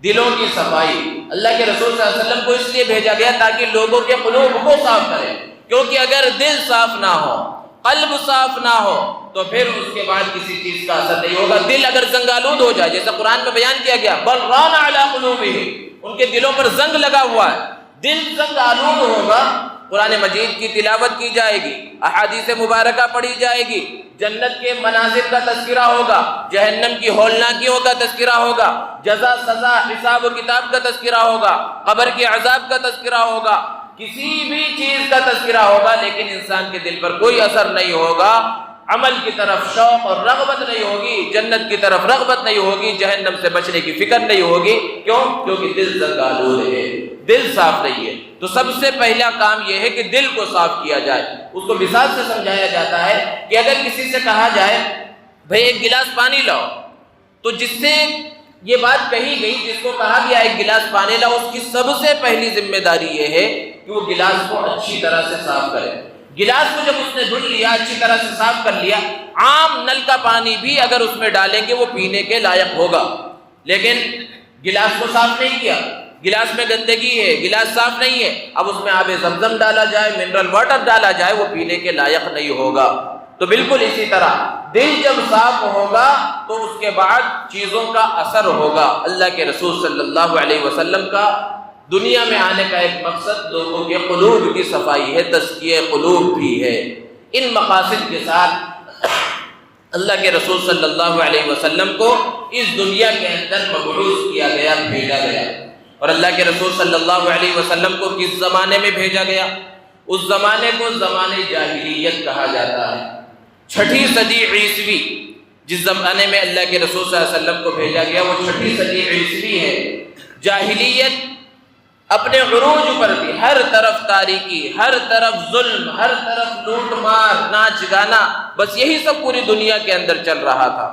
دلوں کی صفائی. اللہ کے رسول صلی اللہ علیہ وسلم کو اس لیے بھیجا گیا تاکہ لوگوں کے قلوب کو صاف کرے، کیونکہ اگر دل صاف نہ ہو، قلب صاف نہ ہو تو پھر اس کے بعد کسی چیز کا اثر نہیں ہوگا. دل اگر زنگالود ہو جائے، جیسا قرآن میں بیان کیا گیا بل ران علی قلوبہم، ان کے دلوں پر زنگ لگا ہوا ہے، دل زنگ آلود ہوگا، قرآن مجید کی تلاوت کی جائے گی، احادیث مبارکہ پڑھی جائے گی، جنت کے مناظر کا تذکرہ ہوگا، جہنم کی ہولناکیوں کا تذکرہ ہوگا، جزا سزا حساب و کتاب کا تذکرہ ہوگا، قبر کے عذاب کا تذکرہ ہوگا، کسی بھی چیز کا تذکرہ ہوگا لیکن انسان کے دل پر کوئی اثر نہیں ہوگا، عمل کی طرف شوق اور رغبت نہیں ہوگی، جنت کی طرف رغبت نہیں ہوگی، جہنم سے بچنے کی فکر نہیں ہوگی۔ کیوں؟ کیونکہ دل زنگآلود ہے، دل صاف نہیں ہے۔ تو سب سے پہلا کام یہ ہے کہ دل کو صاف کیا جائے۔ اس کو مثال سے سمجھایا جاتا ہے کہ اگر کسی سے کہا جائے بھائی ایک گلاس پانی لاؤ، تو جس سے یہ بات کہی گئی، جس کو کہا گیا ایک گلاس پانی لاؤ، اس کی سب سے پہلی ذمہ داری یہ ہے کہ وہ گلاس کو اچھی طرح سے صاف کرے۔ گلاس کو جب اس نے دھل لیا، اچھی طرح سے صاف کر لیا، عام نل کا پانی بھی اگر اس میں ڈالیں گے وہ پینے کے لائق ہوگا، لیکن گلاس کو صاف نہیں کیا، گلاس میں گندگی ہے، گلاس صاف نہیں ہے، اب اس میں آب زمزم ڈالا جائے، منرل واٹر ڈالا جائے، وہ پینے کے لائق نہیں ہوگا۔ تو بالکل اسی طرح دل جب صاف ہوگا تو اس کے بعد چیزوں کا اثر ہوگا۔ اللہ کے رسول صلی اللہ علیہ وسلم کا دنیا میں آنے کا ایک مقصد لوگوں کے قلوب کی صفائی ہے، تزکیہ قلوب بھی ہے۔ ان مقاصد کے ساتھ اللہ کے رسول صلی اللہ علیہ وسلم کو اس دنیا کے اندر مبعوث کیا گیا، بھیجا گیا۔ اور اللہ کے رسول صلی اللہ علیہ وسلم کو کس زمانے میں بھیجا گیا؟ اس زمانے کو زمانے جاہلیت کہا جاتا ہے۔ 6 صدی عیسوی جس زمانے میں اللہ کے رسول صلی اللہ علیہ وسلم کو بھیجا گیا، وہ 6 صدی عیسوی ہے۔ جاہلیت اپنے عروج پر تھی، ہر طرف تاریکی، ہر طرف ظلم، ہر طرف لوٹ مار، ناچ گانا، بس یہی سب پوری دنیا کے اندر چل رہا تھا۔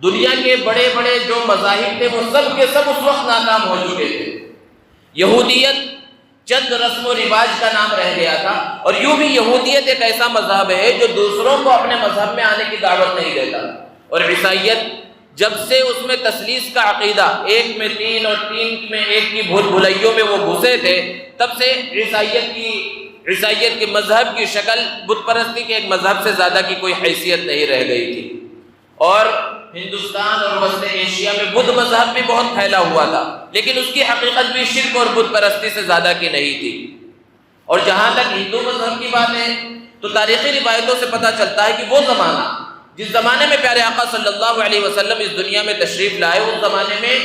دنیا کے بڑے بڑے جو مذاہب تھے وہ سب کے سب اس وقت ناکام ہو چکے تھے۔ یہودیت چند رسم و رواج کا نام رہ گیا تھا، اور یوں بھی یہودیت ایک ایسا مذہب ہے جو دوسروں کو اپنے مذہب میں آنے کی دعوت نہیں دیتا۔ اور عیسائیت جب سے اس میں تثلیث کا عقیدہ، ایک میں 3 اور 3 میں 1 کی بھول بھلائیوں میں وہ گھسے تھے، تب سے عیسائیت کی مذہب کی شکل بت پرستی کے ایک مذہب سے زیادہ کی کوئی حیثیت نہیں رہ گئی تھی۔ اور ہندوستان اور وسط ایشیا میں بدھ مذہب بھی بہت پھیلا ہوا تھا، لیکن اس کی حقیقت بھی شرک اور بت پرستی سے زیادہ کی نہیں تھی۔ اور جہاں تک ہندو مذہب کی بات ہے تو تاریخی روایتوں سے پتہ چلتا ہے کہ وہ زمانہ جس زمانے میں پیارے آقا صلی اللہ علیہ وسلم اس دنیا میں تشریف لائے، اس زمانے میں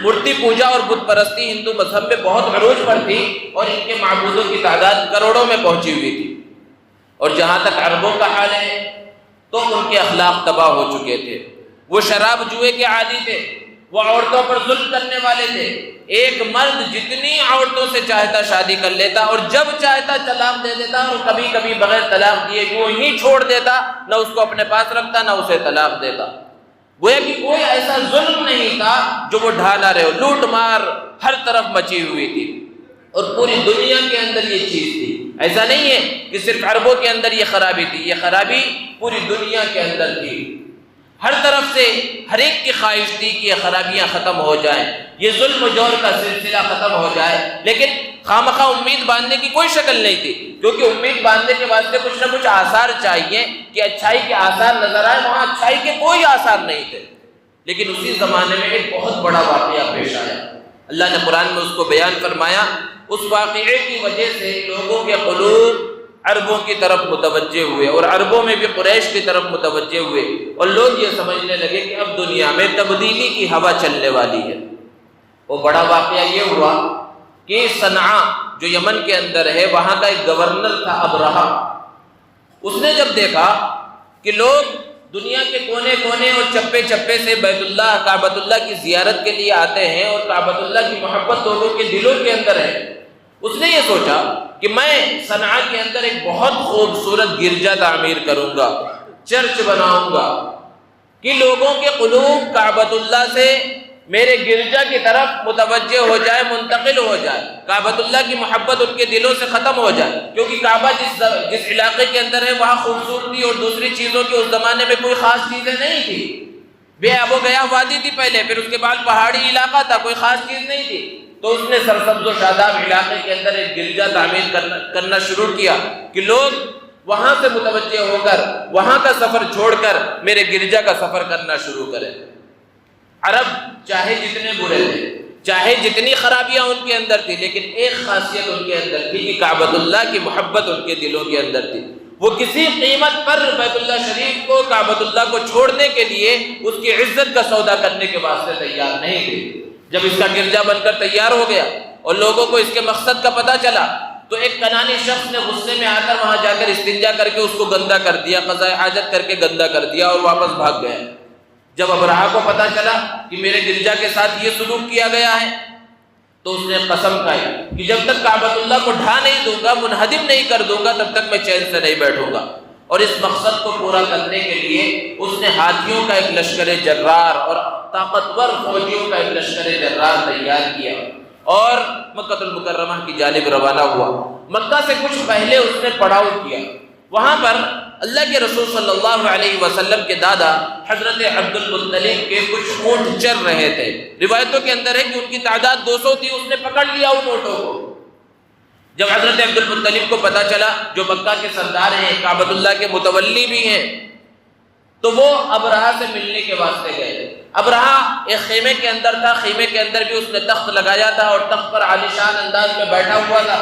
مورتی پوجا اور بت پرستی ہندو مذہب میں بہت عروج پر تھی، اور ان کے معبودوں کی تعداد کروڑوں میں پہنچی ہوئی تھی۔ اور جہاں تک عربوں کا حال ہے تو ان کے اخلاق تباہ ہو چکے تھے، وہ شراب جوئے کے عادی تھے، وہ عورتوں پر ظلم کرنے والے تھے۔ ایک مرد جتنی عورتوں سے چاہتا شادی کر لیتا، اور جب چاہتا طلاق دے دیتا، اور کبھی کبھی بغیر طلاق دیے یوں ہی چھوڑ دیتا، نہ اس کو اپنے پاس رکھتا نہ اسے طلاق دیتا۔ گویا کہ کوئی ایسا ظلم نہیں تھا جو وہ ڈھا نہ رہے ہو، لوٹ مار ہر طرف مچی ہوئی تھی، اور پوری دنیا کے اندر یہ چیز تھی۔ ایسا نہیں ہے کہ صرف عربوں کے اندر یہ خرابی تھی، یہ خرابی پوری دنیا کے اندر تھی۔ ہر طرف سے ہر ایک کی خواہش تھی کہ یہ خرابیاں ختم ہو جائیں، یہ ظلم و جور کا سلسلہ ختم ہو جائے، لیکن خامخواہ امید باندھنے کی کوئی شکل نہیں تھی، کیونکہ امید باندھنے کے واسطے کچھ نہ کچھ آثار چاہیے کہ اچھائی کے آثار نظر آئے، وہاں اچھائی کے کوئی آثار نہیں تھے۔ لیکن اسی زمانے میں ایک بہت بڑا واقعہ پیش آیا، اللہ نے قرآن میں اس کو بیان فرمایا۔ اس واقعے کی وجہ سے لوگوں کے قلوب عربوں کی طرف متوجہ ہوئے، اور عربوں میں بھی قریش کی طرف متوجہ ہوئے، اور لوگ یہ سمجھنے لگے کہ اب دنیا میں تبدیلی کی ہوا چلنے والی ہے۔ وہ بڑا واقعہ یہ ہوا کہ صنعاء جو یمن کے اندر ہے، وہاں کا ایک گورنر تھا ابرہہ۔ اس نے جب دیکھا کہ لوگ دنیا کے کونے کونے اور چپے چپے سے بیت اللہ، کعبۃ اللہ کی زیارت کے لیے آتے ہیں، اور کعبۃ اللہ کی محبت لوگوں کے دلوں کے اندر ہے، اس نے یہ سوچا کہ میں صنعاء کے اندر ایک بہت خوبصورت گرجا تعمیر کروں گا، چرچ بناؤں گا، کہ لوگوں کے قلوب کعبۃ اللہ سے میرے گرجا کی طرف متوجہ ہو جائے، منتقل ہو جائے، کعبۃ اللہ کی محبت ان کے دلوں سے ختم ہو جائے۔ کیونکہ کعبہ جس علاقے کے اندر ہے وہاں خوبصورتی اور دوسری چیزوں کی اس زمانے میں کوئی خاص چیزیں نہیں تھی، بے آب و گیا وادی تھی پہلے، پھر اس کے بعد پہاڑی علاقہ تھا، کوئی خاص چیز نہیں تھی۔ تو اس نے سرسبز و شاداب علاقے کے اندر ایک گرجا تعمیر کرنا شروع کیا کہ لوگ وہاں سے متوجہ ہو کر، وہاں کا سفر چھوڑ کر میرے گرجا کا سفر کرنا شروع کریں۔ عرب چاہے جتنے برے تھے، چاہے جتنی خرابیاں ان کے اندر تھی، لیکن ایک خاصیت ان کے اندر تھی کہ کعبۃ اللہ کی محبت ان کے دلوں کے اندر تھی۔ وہ کسی قیمت پر بیت اللہ شریف کو، کعبۃ اللہ کو چھوڑنے کے لیے، اس کی عزت کا سودا کرنے کے واسطے تیار نہیں تھے۔ جب اس کا گرجا بن کر تیار ہو گیا اور لوگوں کو اس کے مقصد کا پتہ چلا تو ایک کنانی شخص نے غصے میں آ کر وہاں جا کر استنجا کر کے اس کو گندا کر دیا، قضاء حاجت کر کے گندا کر دیا اور واپس بھاگ گیا۔ جب ابرہہ کو پتا چلا کہ میرے گرجا کے ساتھ یہ سلوک کیا گیا ہے تو اس نے قسم کھائی کہ جب تک کعبۃ اللہ کو ڈھا نہیں دوں گا، منہدم نہیں کر دوں گا، تب تک میں چین سے نہیں بیٹھوں گا۔ اور اس مقصد کو پورا کرنے کے لیے اس نے ہاتھیوں کا ایک لشکر جرار اور طاقتور فوجیوں کا ایک لشکر جرار تیار کیا اور مکہ المکرمہ کی جانب روانہ ہوا۔ مکہ سے کچھ پہلے اس نے پڑاؤ کیا، وہاں پر اللہ کے رسول صلی اللہ علیہ وسلم کے دادا حضرت عبد المطلب کے کچھ اونٹ چر رہے تھے۔ روایتوں کے اندر ہے کہ ان کی تعداد 200 تھی، اس نے پکڑ لیا ان اونٹوں کو۔ جب حضرت عبد المطلب کو پتا چلا، جو مکہ کے سردار ہیں، کعبۃ اللہ کے متولی بھی ہیں، تو وہ ابرہہ سے ملنے کے واسطے گئے۔ ابرہہ ایک خیمے کے اندر تھا، خیمے کے اندر بھی اس نے تخت لگایا تھا اور تخت پر عالیشان انداز میں بیٹھا ہوا تھا۔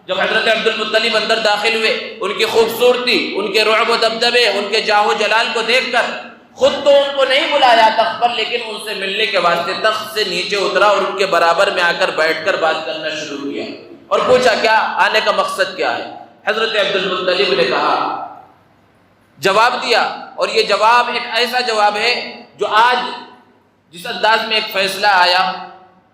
جب حضرت عبد المطلب اندر داخل ہوئے، ان کی خوبصورتی، ان کے رعب و دبدبے، ان کے جاہ و جلال کو دیکھ کر خود تو ان کو نہیں بلایا تخت پر، لیکن ان سے ملنے کے واسطے تخت سے نیچے اترا اور ان کے برابر میں آ کر بیٹھ کر بات کرنا شروع کیا اور پوچھا کیا آنے کا مقصد کیا ہے۔ حضرت عبد المطلب نے کہا، جواب دیا، اور یہ جواب ایک ایسا جواب ہے جو آج جس انداز میں ایک فیصلہ آیا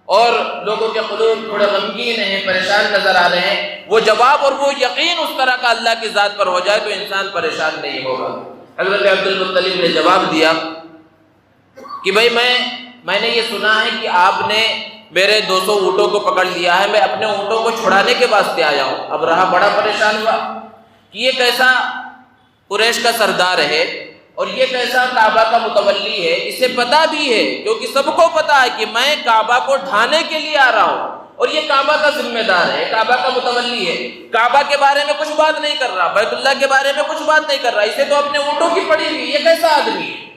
اور لوگوں کے قلوب تھوڑے غمگین ہیں، پریشان نظر آ رہے ہیں، وہ جواب اور وہ یقین اس طرح کا اللہ کی ذات پر ہو جائے تو انسان پریشان نہیں ہوگا۔ حضرت عبد المطلب نے جواب دیا کہ بھائی میں نے یہ سنا ہے کہ آپ نے میرے 200 اونٹوں کو پکڑ لیا ہے، میں اپنے اونٹوں کو چھڑانے کے واسطے آیا ہوں۔ ابرہہ بڑا پریشان ہوا کہ یہ کیسا قریش کا سردار ہے اور یہ کیسا کعبہ کا متولی ہے، اسے پتا بھی ہے، کیونکہ سب کو پتا ہے کہ میں کعبہ کو ڈھانے کے لیے آ رہا ہوں اور یہ کعبہ کا ذمہ دار ہے، کعبہ کا متولی ہے، کعبہ کے بارے میں کچھ بات نہیں کر رہا، بیت اللہ کے بارے میں کچھ بات نہیں کر رہا، اسے تو اپنے اونٹوں کی پڑی ہوئی، یہ کیسا آدمی ہے؟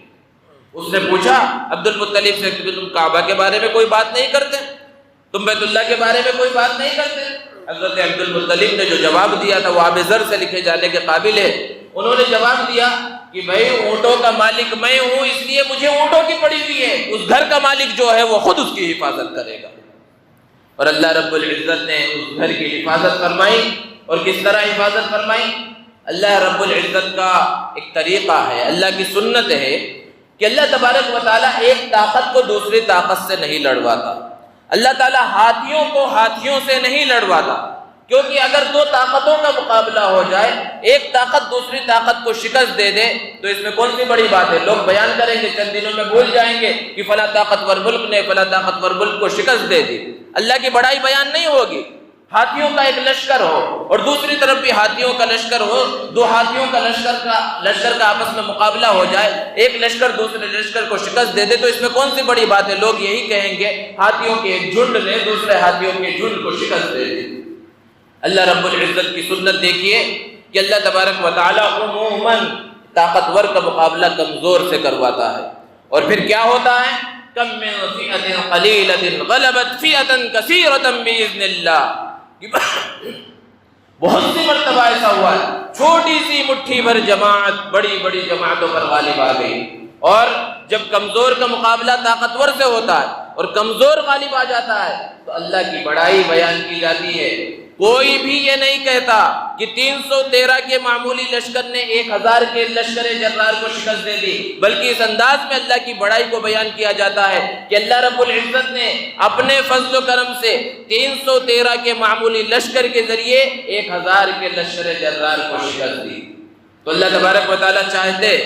اس نے پوچھا عبد المطلب سے کہ تم کعبہ کے بارے میں کوئی بات نہیں کرتے، تم بیت اللہ کے بارے میں کوئی بات نہیں کرتے؟ حضرت عبد المطلب نے جو جواب دیا تھا وہ آب ذر سے لکھے جانے کے قابل ہے۔ انہوں نے جواب دیا کہ بھائی اونٹوں کا مالک میں ہوں، اس لیے مجھے اونٹوں کی پڑی ہوئی ہے، اس گھر کا مالک جو ہے وہ خود اس کی حفاظت کرے گا۔ اور اللہ رب العزت نے اس گھر کی حفاظت فرمائی، اور کس طرح حفاظت فرمائی؟ اللہ رب العزت کا ایک طریقہ ہے، اللہ کی سنت ہے کہ اللہ تبارک و تعالیٰ ایک طاقت کو دوسری طاقت سے نہیں لڑواتا۔ اللہ تعالیٰ ہاتھیوں کو ہاتھیوں سے نہیں لڑواتا، کیونکہ اگر دو طاقتوں کا مقابلہ ہو جائے، ایک طاقت دوسری طاقت کو شکست دے دے تو اس میں کون سی بڑی بات ہے؟ لوگ بیان کریں گے، چند دنوں میں بھول جائیں گے کہ فلاں طاقتور ملک نے فلاں طاقتور ملک کو شکست دے دی۔ اللہ کی بڑائی بیان نہیں ہوگی۔ ہاتھیوں کا ایک لشکر ہو اور دوسری طرف بھی ہاتھیوں کا لشکر ہو، دو ہاتھیوں کا لشکر کا آپس میں مقابلہ ہو جائے، ایک لشکر دوسرے لشکر کو شکست دے دے تو اس میں کون سی بڑی بات ہے؟ لوگ یہی کہیں گے ہاتھیوں کے ایک جھنڈ نے دوسرے ہاتھیوں کے جھنڈ کو شکست دے دی۔ اللہ رب العزت کی سنت دیکھیے کہ اللہ تبارک و تعالیٰ عموماً طاقتور کا مقابلہ کمزور سے کرواتا ہے، اور پھر کیا ہوتا ہے؟ کم من فئۃ قلیلۃ غلبت فئۃ کثیرۃ باذن اللہ۔ بہت سی مرتبہ ایسا ہوا ہے، چھوٹی سی مٹھی بھر جماعت بڑی بڑی جماعتوں پر غالب آ گئی، اور جب کمزور کا مقابلہ طاقتور سے ہوتا ہے اور کمزور غالب آ جاتا ہے تو اللہ کی بڑائی بیان کی جاتی ہے۔ کوئی بھی یہ نہیں کہتا کہ 313 کے معمولی لشکر نے 1000 کے لشکر جرار کو شکست دے دی، بلکہ اس انداز میں اللہ کی بڑائی کو بیان کیا جاتا ہے کہ اللہ رب العزت نے اپنے فضل و کرم سے 313 کے معمولی لشکر کے ذریعے 1000 کے لشکر جرار کو شکست دی۔ تو اللہ تبارک و تعالیٰ چاہتے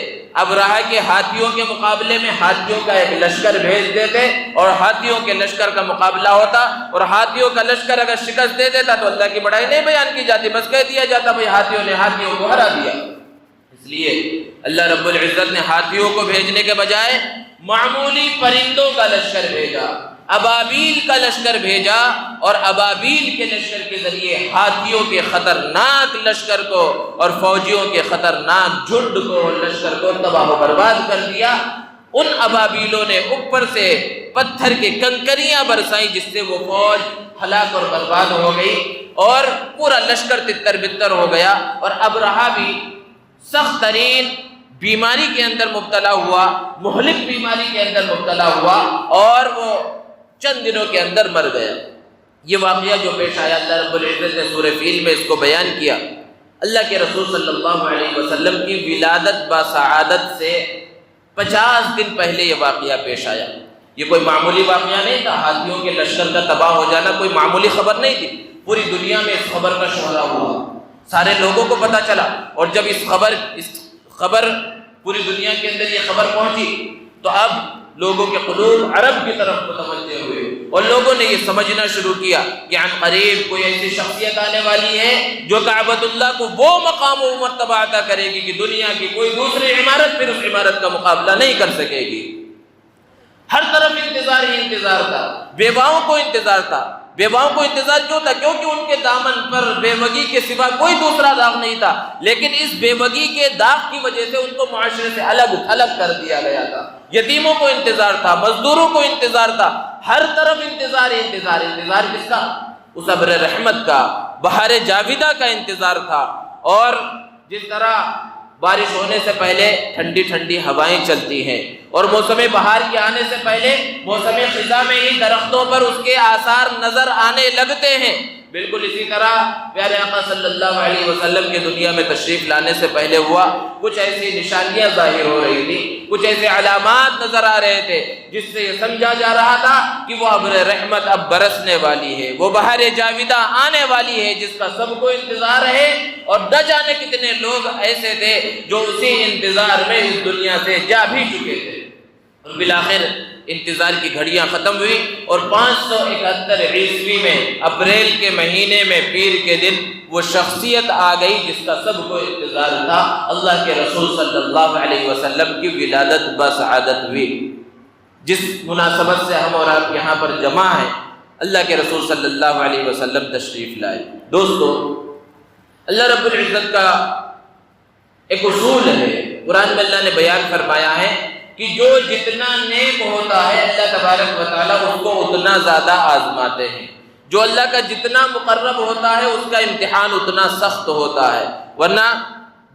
ابرہہ کے ہاتھیوں کے مقابلے میں ہاتھیوں کا ایک لشکر بھیج دیتے اور ہاتھیوں کے لشکر کا مقابلہ ہوتا، اور ہاتھیوں کا لشکر اگر شکست دے دیتا تو اللہ کی بڑائی نہیں بیان کی جاتی، بس کہہ دیا جاتا بھائی ہاتھیوں نے ہاتھیوں کو ہرا دیا۔ اس لیے اللہ رب العزت نے ہاتھیوں کو بھیجنے کے بجائے معمولی پرندوں کا لشکر بھیجا، ابابیل کا لشکر بھیجا، اور ابابیل کے لشکر کے ذریعے ہاتھیوں کے خطرناک لشکر کو اور فوجیوں کے خطرناک جھنڈ کو، لشکر کو تباہ و برباد کر دیا۔ ان ابابیلوں نے اوپر سے پتھر کے کنکریاں برسائیں جس سے وہ فوج ہلاک اور برباد ہو گئی، اور پورا لشکر تتر بتر ہو گیا، اور ابرہہ بھی سخت ترین بیماری کے اندر مبتلا ہوا، مہلک بیماری کے اندر مبتلا ہوا، اور وہ چند دنوں کے اندر مر گیا۔ یہ واقعہ جو پیش آیا اللہ رب العزت نے سورہ فیل میں اس کو بیان کیا۔ اللہ کے رسول صلی اللہ علیہ وسلم کی ولادت بسعادت سے 50 دن پہلے یہ واقعہ پیش آیا۔ یہ کوئی معمولی واقعہ نہیں تھا، ہاتھیوں کے لشکر کا تباہ ہو جانا کوئی معمولی خبر نہیں تھی، پوری دنیا میں اس خبر کا شہرا ہوا، سارے لوگوں کو پتہ چلا، اور جب اس خبر پوری دنیا کے اندر یہ خبر پہنچی تو اب لوگوں کے قلوب عرب کی طرف متوجہ ہوئے اور لوگوں نے یہ سمجھنا شروع کیا کہ عن قریب کوئی ایسی شخصیت آنے والی ہے جو کعبۃ اللہ کو وہ مقام و مرتبہ عطا کرے گی کہ دنیا کی کوئی دوسری عمارت پھر اس عمارت کا مقابلہ نہیں کر سکے گی۔ ہر طرف انتظار ہی انتظار تھا، بیواؤں کو انتظار تھا۔ بیواؤں کو انتظار کیوں تھا؟ کیونکہ ان کے دامن پر بیوگی کے سوا کوئی دوسرا داغ نہیں تھا، لیکن اس بیوگی کے داغ کی وجہ سے ان کو معاشرے سے الگ تھلگ کر دیا گیا تھا۔ یتیموں کو انتظار تھا، مزدوروں کو انتظار تھا، ہر طرف انتظار ہی انتظار۔ انتظار کس کا؟ اس ابر رحمت کا، بہار جاویدہ کا انتظار تھا۔ اور جس طرح بارش ہونے سے پہلے ٹھنڈی ٹھنڈی ہوائیں چلتی ہیں اور موسم بہار کے آنے سے پہلے موسم خزاں میں ہی درختوں پر اس کے آثار نظر آنے لگتے ہیں، بالکل اسی طرح پیارے آقا صلی اللہ علیہ وسلم کے دنیا میں تشریف لانے سے پہلے ہوا۔ کچھ ایسی نشانیاں ظاہر ہو رہی تھی، کچھ ایسے علامات نظر آ رہے تھے جس سے یہ سمجھا جا رہا تھا کہ وہ ابر رحمت اب برسنے والی ہے، وہ بہار جاویدہ آنے والی ہے جس کا سب کو انتظار ہے۔ اور نہ جانے کتنے لوگ ایسے تھے جو اسی انتظار میں اس دنیا سے جا بھی چکے تھے۔ اور بالآخر انتظار کی گھڑیاں ختم ہوئی اور 571 عیسوی میں اپریل کے مہینے میں پیر کے دن وہ شخصیت آ گئی جس کا سب کو انتظار تھا۔ اللہ کے رسول صلی اللہ علیہ وسلم کی ولادت بسعادت ہوئی، جس مناسبت سے ہم اور آپ یہاں پر جمع ہیں۔ اللہ کے رسول صلی اللہ علیہ وسلم تشریف لائے۔ دوستو، اللہ رب العزت کا ایک اصول ہے، قرآن میں اللہ نے بیان فرمایا ہے کہ جو جتنا نیک ہوتا ہے اللہ تبارک و تعالیٰ اس کو اتنا زیادہ آزماتے ہیں، جو اللہ کا جتنا مقرب ہوتا ہے اس کا امتحان اتنا سخت ہوتا ہے۔ ورنہ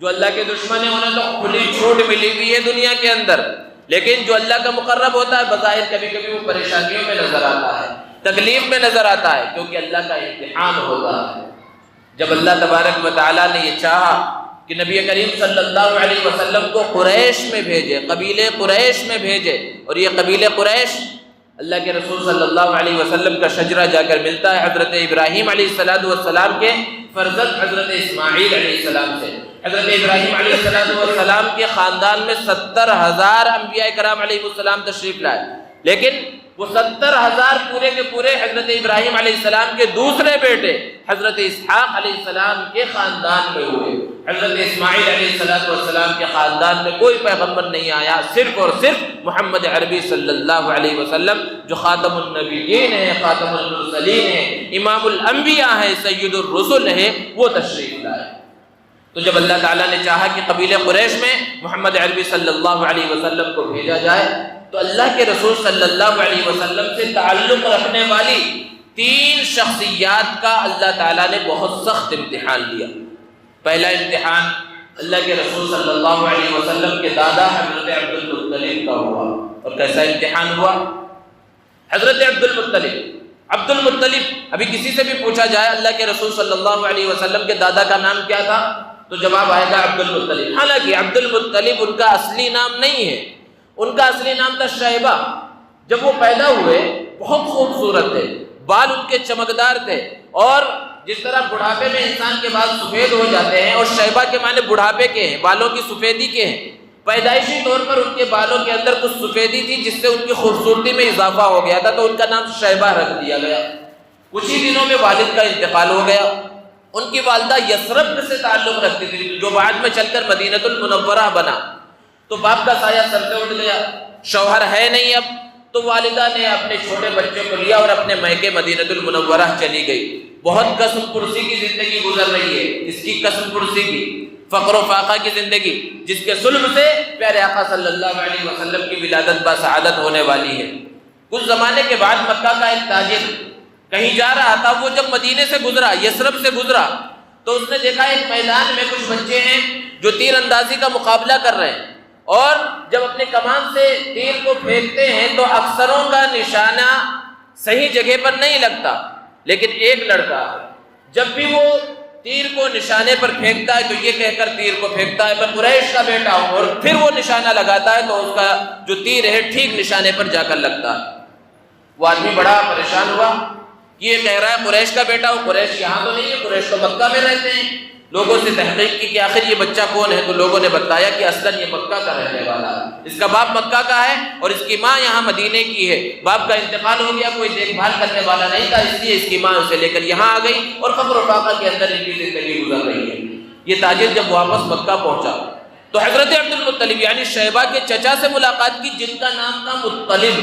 جو اللہ کے دشمن ہیں انہیں تو کھلی چھوٹ ملی ہوئی ہے دنیا کے اندر، لیکن جو اللہ کا مقرب ہوتا ہے بظاہر کبھی کبھی وہ پریشانیوں میں نظر آتا ہے، تکلیف میں نظر آتا ہے، کیونکہ اللہ کا امتحان ہوتا ہے۔ جب اللہ تبارک و تعالیٰ نے یہ چاہا کہ نبی کریم صلی اللہ علیہ وسلم کو قریش میں بھیجے، قبیلے قریش میں بھیجے، اور یہ قبیلے قریش اللہ کے رسول صلی اللہ علیہ وسلم کا شجرہ جا کر ملتا ہے حضرت ابراہیم علیہ السلام کے فرزند حضرت اسماعیل علیہ السلام سے۔ حضرت ابراہیم علیہ السلام کے خاندان میں 70,000 انبیاء کرام علیہ السلام تشریف لائے، لیکن وہ 70,000 پورے کے پورے حضرت ابراہیم علیہ السلام کے دوسرے بیٹے حضرت اسحاق علیہ السلام کے خاندان میں ہوئے۔ حضرت اسماعیل علیہ السلام کے خاندان میں کوئی پیغمبر نہیں آیا، صرف اور صرف محمد عربی صلی اللہ علیہ وسلم جو خاتم النبیین ہیں، خاتم المرسلین ہیں، امام الانبیاء ہیں، سید الرسل ہیں، وہ تشریف لائے۔ تو جب اللہ تعالیٰ نے چاہا کہ قبیلہ قریش میں محمد عربی صلی اللہ علیہ وسلم کو بھیجا جائے تو اللہ کے رسول صلی اللہ علیہ وسلم سے تعلق رکھنے والی 3 شخصیات کا اللہ تعالیٰ نے بہت سخت امتحان لیا۔ پہلا امتحان اللہ کے رسول صلی اللہ علیہ وسلم کے دادا حضرت عبد المطلب کا ہوا۔ اور کیسا امتحان ہوا؟ حضرت عبد المطلب، ابھی کسی سے بھی پوچھا جائے اللہ کے رسول صلی اللہ علیہ وسلم کے دادا کا نام کیا تھا تو جواب آئے گا عبد المطلب۔ حالانکہ عبد المطلب ان کا اصلی نام نہیں ہے، ان کا اصلی نام تھا شیبہ۔ جب وہ پیدا ہوئے بہت خوبصورت تھے، بال ان کے چمکدار تھے، اور جس طرح بڑھاپے میں انسان کے بال سفید ہو جاتے ہیں، اور شیبہ کے معنی بڑھاپے کے ہیں، بالوں کی سفیدی کے ہیں، پیدائشی طور پر ان کے بالوں کے اندر کچھ سفیدی تھی جس سے ان کی خوبصورتی میں اضافہ ہو گیا تھا، تو ان کا نام شیبہ رکھ دیا گیا۔ کچھ ہی دنوں میں والد کا انتقال ہو گیا۔ ان کی والدہ یثرب سے تعلق رکھتی تھی جو بعد میں چل کر مدینہ المنورہ بنا۔ تو باپ کا سایہ سر سے اٹھ گیا، شوہر ہے نہیں اب، تو والدہ نے اپنے چھوٹے بچے کو لیا اور اپنے میکے مدینہ المنورہ چلی گئی۔ بہت قسم پرسی کی زندگی گزر رہی ہے، اس کی قسم پرسی کی، فقر و فاقہ کی زندگی، جس کے صلب سے پیارے آقا صلی اللہ علیہ وسلم کی ولادت بسعادت ہونے والی ہے۔ کچھ زمانے کے بعد مکہ کا ایک تاجر کہیں جا رہا تھا، وہ جب مدینے سے گزرا، یثرب سے گزرا، تو اس نے دیکھا ایک میدان میں کچھ بچے ہیں جو تیر اندازی کا مقابلہ کر رہے ہیں، اور جب اپنے کمان سے تیر کو پھینکتے ہیں تو اکثروں کا نشانہ صحیح جگہ پر نہیں لگتا، لیکن ایک لڑکا جب بھی وہ تیر کو نشانے پر پھینکتا ہے تو یہ کہہ کر تیر کو پھینکتا ہے میں قریش کا بیٹا ہوں، اور پھر وہ نشانہ لگاتا ہے تو اس کا جو تیر ہے ٹھیک نشانے پر جا کر لگتا ہے۔ وہ آدمی بڑا پریشان ہوا کہ یہ کہہ رہا ہے قریش کا بیٹا ہوں، قریش یہاں تو نہیں ہے، قریش تو مکہ میں رہتے ہیں۔ لوگوں سے تحقیق کی کہ آخر یہ بچہ کون ہے، تو لوگوں نے بتایا کہ اصلاً یہ مکہ کا رہنے والا ہے، اس کا باپ مکہ کا ہے اور اس کی ماں یہاں مدینے کی ہے۔ باپ کا انتقال ہو گیا، کوئی دیکھ بھال کرنے والا نہیں تھا، اس لیے اس کی ماں اسے لے کر یہاں آ گئی اور فقر و فاقہ کے اندر ان کی زندگی گزر رہی ہے۔ یہ تاجر جب واپس مکہ پہنچا تو حضرت عبد المطلب یعنی شیبہ کے چچا سے ملاقات کی، جن کا نام تھا مطلب،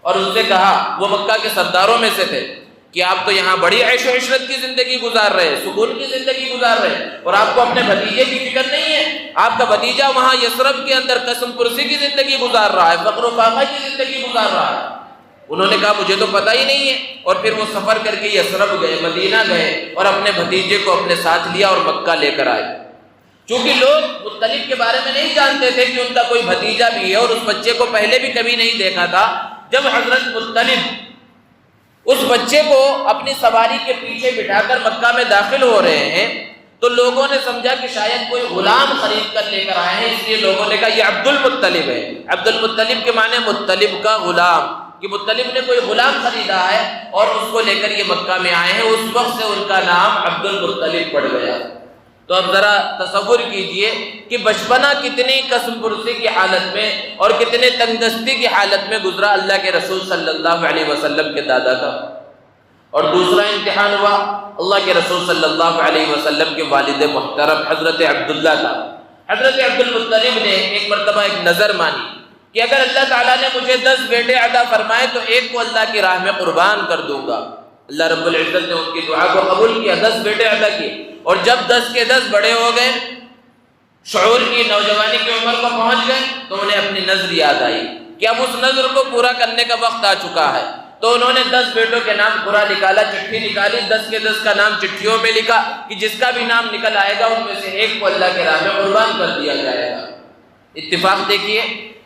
اور ان سے کہا، وہ مکہ کے سرداروں میں سے تھے، کہ آپ تو یہاں بڑی عیش و عشرت کی زندگی گزار رہے، سکون کی زندگی گزار رہے، اور آپ کو اپنے بھتیجے کی فکر نہیں ہے۔ آپ کا بھتیجا وہاں یثرب کے اندر قصم پرسی کی زندگی گزار رہا ہے، فقر و فاقہ کی زندگی گزار رہا ہے۔ انہوں نے کہا مجھے تو پتہ ہی نہیں ہے، اور پھر وہ سفر کر کے یثرب گئے، مدینہ گئے، اور اپنے بھتیجے کو اپنے ساتھ لیا اور مکہ لے کر آئے۔ چونکہ لوگ مطلب کے بارے میں نہیں جانتے تھے کہ ان کا کوئی بھتیجا بھی ہے، اور اس بچے کو پہلے بھی کبھی نہیں دیکھا تھا۔ جب حضرت مطلب اس بچے کو اپنی سواری کے پیچھے بٹھا کر مکہ میں داخل ہو رہے ہیں تو لوگوں نے سمجھا کہ شاید کوئی غلام خرید کر لے کر آئے ہیں، اس لیے لوگوں نے کہا یہ عبد المطلب ہے۔ عبد المطلب کے معنی مطلب کا غلام، کہ مطلب نے کوئی غلام خریدا ہے اور اس کو لے کر یہ مکہ میں آئے ہیں۔ اس وقت سے ان کا نام عبد المطلب پڑ گیا۔ تو اب ذرا تصور کیجئے کہ بچپنا کتنی قسم پرسی کی حالت میں اور کتنے تنگ دستی کی حالت میں گزرا اللہ کے رسول صلی اللہ علیہ وسلم کے دادا کا۔ اور دوسرا امتحان ہوا اللہ کے رسول صلی اللہ علیہ وسلم کے والد محترم حضرت عبداللہ کا۔ حضرت عبد المطلب نے ایک مرتبہ ایک نظر مانی کہ اگر اللہ تعالیٰ نے مجھے 10 بیٹے عطا فرمائے تو ایک کو اللہ کی راہ میں قربان کر دوں گا۔ اللہ رب العزت نے ان کی دعا کو قبول کیا، 10 بیٹے عطا کیے، اور جب 10 کے 10 بڑے ہو گئے، شعور کی نوجوانی کی عمر کو پہنچ گئے، تو انہیں اپنی نظر یاد آئی کہ اب اس نظر کو پورا کرنے کا وقت آ چکا ہے۔ تو انہوں نے 10 بیٹوں کے نام پورا نکالا، چٹھی نکالی، 10 کے 10 کا نام چٹھیوں میں لکھا کہ جس کا بھی نام نکل آئے گا ان میں سے ایک کو اللہ کے راہ میں قربان کر دیا جائے گا۔ اتفاق دیکھیے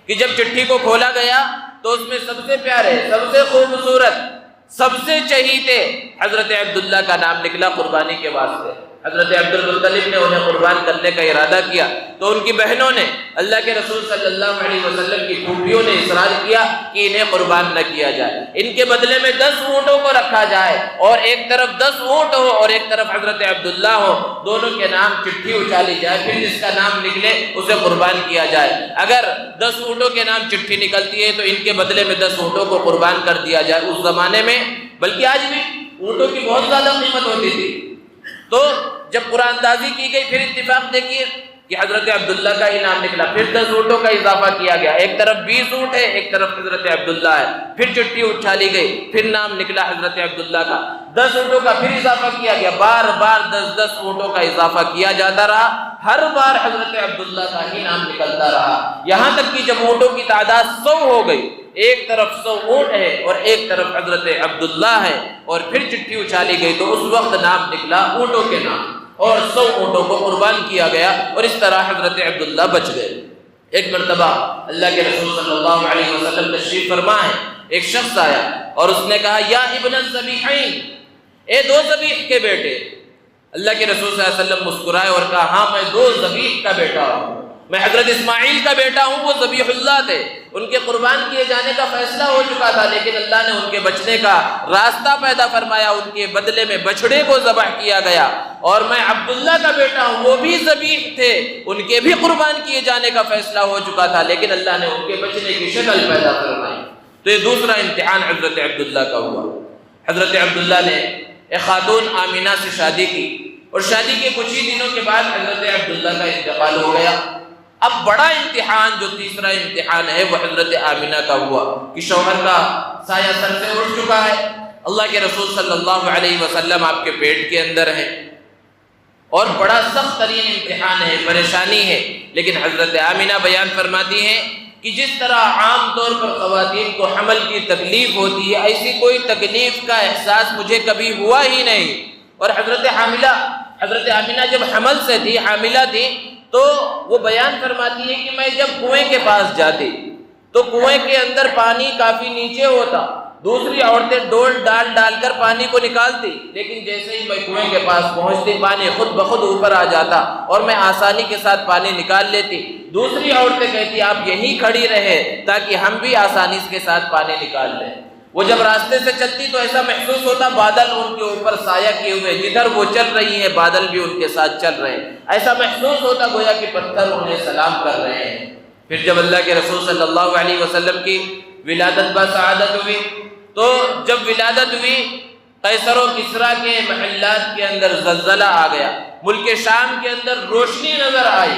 کہ جب چٹھی کو کھولا گیا تو اس میں سب سے پیارے، سب سے خوبصورت، سب سے چہیتے حضرت عبداللہ کا نام نکلا قربانی کے واسطے۔ حضرت عبد المطلب نے انہیں قربان کرنے کا ارادہ کیا تو ان کی بہنوں نے، اللہ کے رسول صلی اللہ علیہ وسلم کی پھوپھیوں نے اصرار کیا کہ انہیں قربان نہ کیا جائے، ان کے بدلے میں 10 اونٹوں کو رکھا جائے، اور ایک طرف 10 اونٹ ہو اور ایک طرف حضرت عبداللہ ہو، دونوں کے نام چٹھی اچھالی جائے، پھر جس کا نام نکلے اسے قربان کیا جائے۔ اگر 10 اونٹوں کے نام چٹھی نکلتی ہے تو ان کے بدلے میں 10 اونٹوں کو قربان کر دیا جائے۔ اس زمانے میں، بلکہ آج بھی، اونٹوں کی بہت زیادہ قیمت ہوتی تھی۔ تو جب قرآن اندازی کی گئی، پھر اتفاق دیکھیے کہ حضرت عبداللہ کا ہی نام نکلا، پھر 10 اونٹوں کا اضافہ کیا گیا، ایک طرف 20 اونٹ ہے، ایک طرف حضرت عبداللہ ہے، پھر چٹھی اچھالی گئی، پھر نام نکلا حضرت عبداللہ کا، 10 اونٹوں کا پھر اضافہ کیا گیا، بار بار 10 اونٹوں کا اضافہ کیا جاتا رہا، ہر بار حضرت عبداللہ کا ہی نام نکلتا رہا، یہاں تک کہ جب اونٹوں کی تعداد 100 ہو گئی، ایک طرف 100 اونٹ ہے اور ایک طرف حضرت عبداللہ ہے، اور پھر چٹھی اچھالی گئی تو اس وقت نام نکلا اونٹوں کے نام، اور 100 اونٹوں کو قربان کیا گیا، اور اس طرح حضرت عبداللہ بچ گئے۔ ایک مرتبہ اللہ کے رسول صلی اللہ علیہ وسلم تشریف فرما ہے، ایک شخص آیا اور اس نے کہا یا ابن الذبیحین، اے 2 ذبیح کے بیٹے۔ اللہ کے رسول صلی اللہ علیہ وسلم مسکرائے اور کہا ہاں میں 2 ذبیح کا بیٹا ہوں، میں حضرت اسماعیل کا بیٹا ہوں، وہ ذبیح اللہ تھے، ان کے قربان کیے جانے کا فیصلہ ہو چکا تھا، لیکن اللہ نے ان کے بچنے کا راستہ پیدا فرمایا، ان کے بدلے میں بچڑے کو ذبح کیا گیا، اور میں عبداللہ کا بیٹا ہوں، وہ بھی ذبیح تھے، ان کے بھی قربان کیے جانے کا فیصلہ ہو چکا تھا، لیکن اللہ نے ان کے بچنے کی شکل پیدا فرمائی۔ تو یہ دوسرا امتحان حضرت عبداللہ کا ہوا۔ حضرت عبداللہ نے ایک خاتون آمینہ سے شادی کی، اور شادی کے کچھ ہی دنوں کے بعد حضرت عبداللہ کا انتقال ہو گیا۔ اب بڑا امتحان، جو تیسرا امتحان ہے، وہ حضرت آمینہ کا ہوا کہ شوہر کا سایہ سر سے اٹھ چکا ہے، اللہ کے رسول صلی اللہ علیہ وسلم آپ کے پیٹ کے اندر ہیں، اور بڑا سخت ترین امتحان ہے، پریشانی ہے، لیکن حضرت آمینہ بیان فرماتی ہیں کہ جس طرح عام طور پر خواتین کو حمل کی تکلیف ہوتی ہے، ایسی کوئی تکلیف کا احساس مجھے کبھی ہوا ہی نہیں۔ اور حضرت آمینہ جب حمل سے تھی، حاملہ تھی، تو وہ بیان فرماتی ہے کہ میں جب کنویں کے پاس جاتی تو کنویں کے اندر پانی کافی نیچے ہوتا، دوسری عورتیں ڈول ڈال ڈال کر پانی کو نکالتی، لیکن جیسے ہی میں کنویں کے پاس پہنچتی پانی خود بخود اوپر آ جاتا اور میں آسانی کے ساتھ پانی نکال لیتی۔ دوسری عورتیں کہتی آپ یہیں کھڑی رہے تاکہ ہم بھی آسانی کے ساتھ پانی نکال لیں۔ وہ جب راستے سے چلتی تو ایسا محسوس ہوتا بادل ان کے اوپر سایہ کیے ہوئے، جدھر وہ چل رہی ہیں بادل بھی ان کے ساتھ چل رہے ہیں، ایسا محسوس ہوتا گویا کہ پتھر انہیں سلام کر رہے ہیں۔ پھر جب اللہ کے رسول صلی اللہ علیہ وسلم کی ولادت بسعادت ہوئی تو جب ولادت ہوئی قیصر و کسریٰ کے محلات کے اندر زلزلہ آ گیا، ملک شام کے اندر روشنی نظر آئی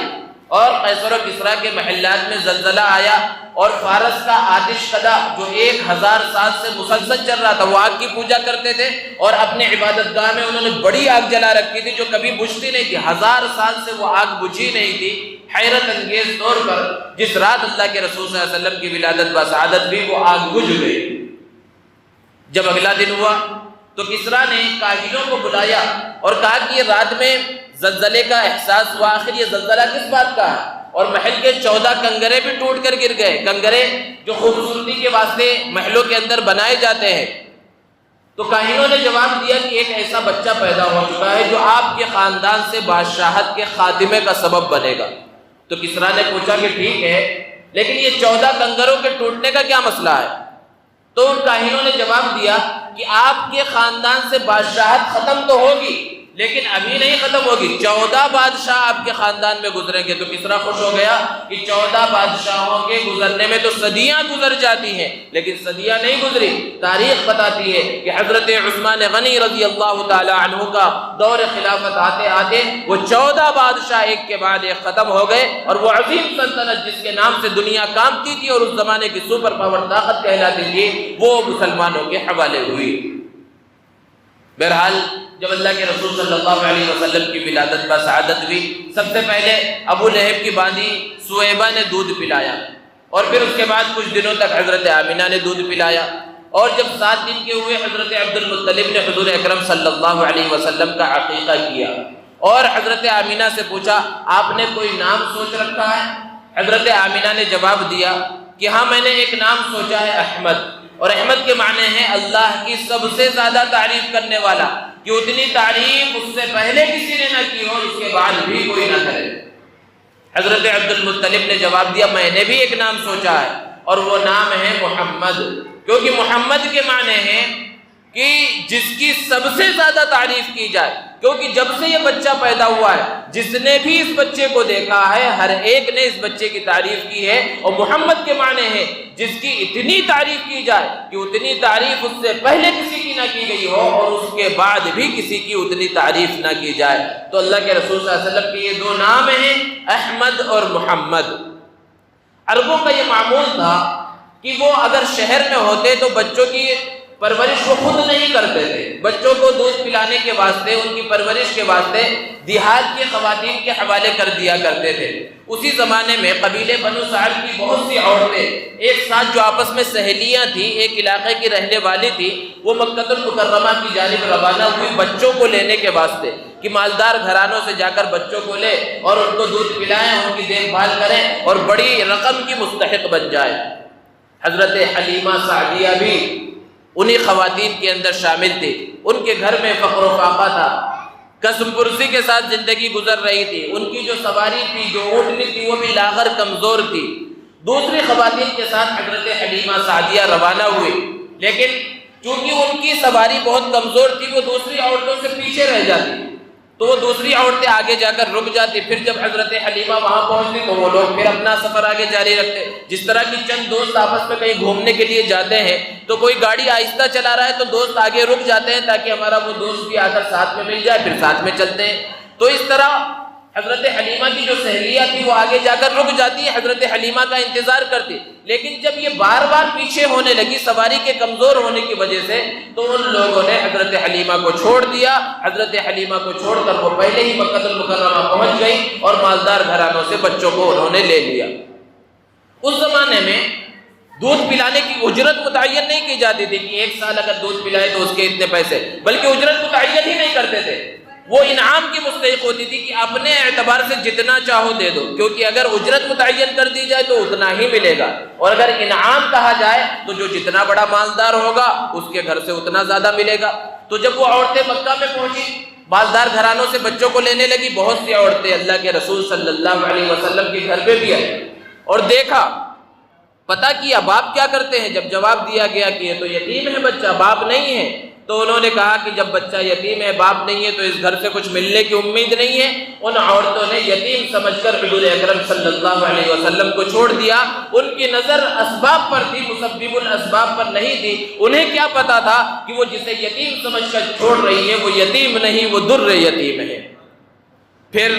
اور قیصر و کسریٰ کے محلات میں زلزلہ آیا، اور فارس کا آتش کدہ جو 1000 سال سے مسلسل چل رہا تھا، وہ آگ کی پوجا کرتے تھے اور اپنے عبادت گاہ میں انہوں نے بڑی آگ جلا رکھی تھی جو کبھی بجھتی نہیں تھی، 1000 سال سے وہ آگ بجھی نہیں تھی۔ حیرت انگیز طور پر جس رات اللہ کے رسول صلی اللہ علیہ وسلم کی ولادت بسعادت بھی وہ آگ بجھ گئی۔ جب اگلا دن ہوا تو کسریٰ نے کاہنوں کو بلایا اور کہا کہ یہ رات میں زلزلے کا احساس ہوا، آخر یہ زلزلہ کس بات کا ہے؟ اور محل کے 14 کنگرے بھی ٹوٹ کر گر گئے، کنگرے جو خوبصورتی کے واسطے محلوں کے اندر بنائے جاتے ہیں۔ تو کاہنوں نے جواب دیا کہ ایک ایسا بچہ پیدا ہو چکا ہے جو آپ کے خاندان سے بادشاہت کے خاتمے کا سبب بنے گا۔ تو کسریٰ نے پوچھا کہ ٹھیک ہے، لیکن یہ 14 کنگروں کے ٹوٹنے کا کیا مسئلہ ہے؟ تو ان کاہنوں نے جواب دیا کہ آپ کے خاندان سے بادشاہت ختم تو ہوگی لیکن ابھی نہیں ختم ہوگی، 14 بادشاہ آپ کے خاندان میں گزریں گے۔ تو کسریٰ خوش ہو گیا کہ 14 بادشاہوں کے گزرنے میں تو صدیاں گزر جاتی ہیں لیکن صدیاں نہیں گزری۔ تاریخ بتاتی ہے کہ حضرت عثمان غنی رضی اللہ تعالی عنہ کا دور خلافت آتے آتے وہ 14 بادشاہ ایک کے بعد ایک ختم ہو گئے، اور وہ عظیم سلطنت جس کے نام سے دنیا کامتی تھی اور اس زمانے کی سپر پاور طاقت کہلاتی تھی وہ مسلمانوں کے حوالے ہوئی۔ بہرحال جب اللہ کے رسول صلی اللہ علیہ وسلم کی ولادت بسعادت ہوئی، سب سے پہلے ابو لہب کی باندھی سویبہ نے دودھ پلایا، اور پھر اس کے بعد کچھ دنوں تک حضرت آمینہ نے دودھ پلایا، اور جب 7 دن کے ہوئے حضرت عبد المطلب نے حضور اکرم صلی اللہ علیہ وسلم کا عقیقہ کیا، اور حضرت آمینہ سے پوچھا آپ نے کوئی نام سوچ رکھا ہے؟ حضرت آمینہ نے جواب دیا کہ ہاں میں نے ایک نام سوچا ہے احمد، اور احمد کے معنی ہے اللہ کی سب سے زیادہ تعریف کرنے والا، کہ اتنی تعریف اس سے پہلے کسی نے نہ کی اور اس کے بعد بھی کوئی نہ کرے۔ حضرت عبد المطلب نے جواب دیا میں نے بھی ایک نام سوچا ہے اور وہ نام ہے محمد، کیونکہ محمد کے معنی ہے کہ جس کی سب سے زیادہ تعریف کی جائے، کیونکہ جب سے یہ بچہ پیدا ہوا ہے جس نے بھی اس بچے کو دیکھا ہے ہر ایک نے اس بچے کی تعریف کی ہے، اور محمد کے معنی ہے جس کی اتنی تعریف کی جائے کہ اتنی تعریف اس سے پہلے کسی کی نہ کی گئی ہو اور اس کے بعد بھی کسی کی اتنی تعریف نہ کی جائے۔ تو اللہ کے رسول صلی اللہ علیہ وسلم کے یہ 2 نام ہیں احمد اور محمد۔ عربوں کا یہ معمول تھا کہ وہ اگر شہر میں ہوتے تو بچوں کی پرورش وہ خود نہیں کرتے تھے، بچوں کو دودھ پلانے کے واسطے ان کی پرورش کے واسطے دیہات کی خواتین کے حوالے کر دیا کرتے تھے۔ اسی زمانے میں قبیلے بنو سعد کی بہت سی عورتیں ایک ساتھ جو آپس میں سہیلیاں تھیں، ایک علاقے کی رہنے والی تھی، وہ مکہ المکرمہ کی جانب روانہ ہوئی بچوں کو لینے کے واسطے کہ مالدار گھرانوں سے جا کر بچوں کو لے اور ان کو دودھ پلائیں، ان کی دیکھ بھال کریں اور بڑی رقم کی مستحق بن جائے۔ حضرت حلیمہ سعدیہ بھی انہی خواتین کے اندر شامل تھی، ان کے گھر میں فقر و فاقہ تھا، قسم پرسی کے ساتھ زندگی گزر رہی تھی، ان کی جو سواری تھی جو اونٹنی تھی وہ بھی لاغر کمزور تھی۔ دوسری خواتین کے ساتھ حضرت حلیمہ سعدیہ روانہ ہوئی، لیکن چونکہ ان کی سواری بہت کمزور تھی وہ دوسری عورتوں سے پیچھے رہ جاتی، تو وہ دوسری عورتیں آگے جا کر رک جاتی۔ پھر جب حضرت حلیمہ وہاں پہنچتی تو وہ لوگ پھر اپنا سفر آگے جاری رکھتے۔ جس طرح کی چند دوست آپس میں کہیں گھومنے کے لیے جاتے ہیں تو کوئی گاڑی آہستہ چلا رہا ہے تو دوست آگے رک جاتے ہیں تاکہ ہمارا وہ دوست بھی آ کر ساتھ میں مل جائے، پھر ساتھ میں چلتے ہیں۔ تو اس طرح حضرت حلیمہ کی جو سہیلیہ تھی وہ آگے جا کر رک جاتی ہے، حضرت حلیمہ کا انتظار کرتی، لیکن جب یہ بار بار پیچھے ہونے لگی سواری کے کمزور ہونے کی وجہ سے تو ان لوگوں نے حضرت حلیمہ کو چھوڑ دیا۔ حضرت حلیمہ کو چھوڑ کر وہ پہلے ہی مکہ المکرمہ پہنچ گئی اور مالدار گھرانوں سے بچوں کو انہوں نے لے لیا۔ اس زمانے میں دودھ پلانے کی اجرت متعین نہیں کی جاتی تھی کہ 1 سال اگر دودھ پلائے تو اس کے اتنے پیسے، بلکہ اجرت متعین ہی نہیں کرتے تھے، وہ انعام کی مستحق ہوتی تھی کہ اپنے اعتبار سے جتنا چاہو دے دو، کیونکہ اگر اجرت متعین کر دی جائے تو اتنا ہی ملے گا، اور اگر انعام کہا جائے تو جو جتنا بڑا مالدار ہوگا اس کے گھر سے اتنا زیادہ ملے گا۔ تو جب وہ عورتیں مکہ میں پہنچی، مالدار گھرانوں سے بچوں کو لینے لگی، بہت سی عورتیں اللہ کے رسول صلی اللہ علیہ وسلم کے گھر پہ بھی آئی اور دیکھا، پتہ کیا باپ کیا کرتے ہیں۔ جب جواب دیا گیا کہ یہ تو یتیم ہے بچہ، باپ نہیں ہے، تو انہوں نے کہا کہ جب بچہ یتیم ہے، باپ نہیں ہے، تو اس گھر سے کچھ ملنے کی امید نہیں ہے۔ ان عورتوں نے یتیم سمجھ کر حضور اکرم صلی اللہ علیہ وسلم کو چھوڑ دیا۔ ان کی نظر اسباب پر تھی، مسبب الاسباب پر نہیں تھی۔ انہیں کیا پتا تھا کہ وہ جسے یتیم سمجھ کر چھوڑ رہی ہے وہ یتیم نہیں، وہ در یتیم ہے۔ پھر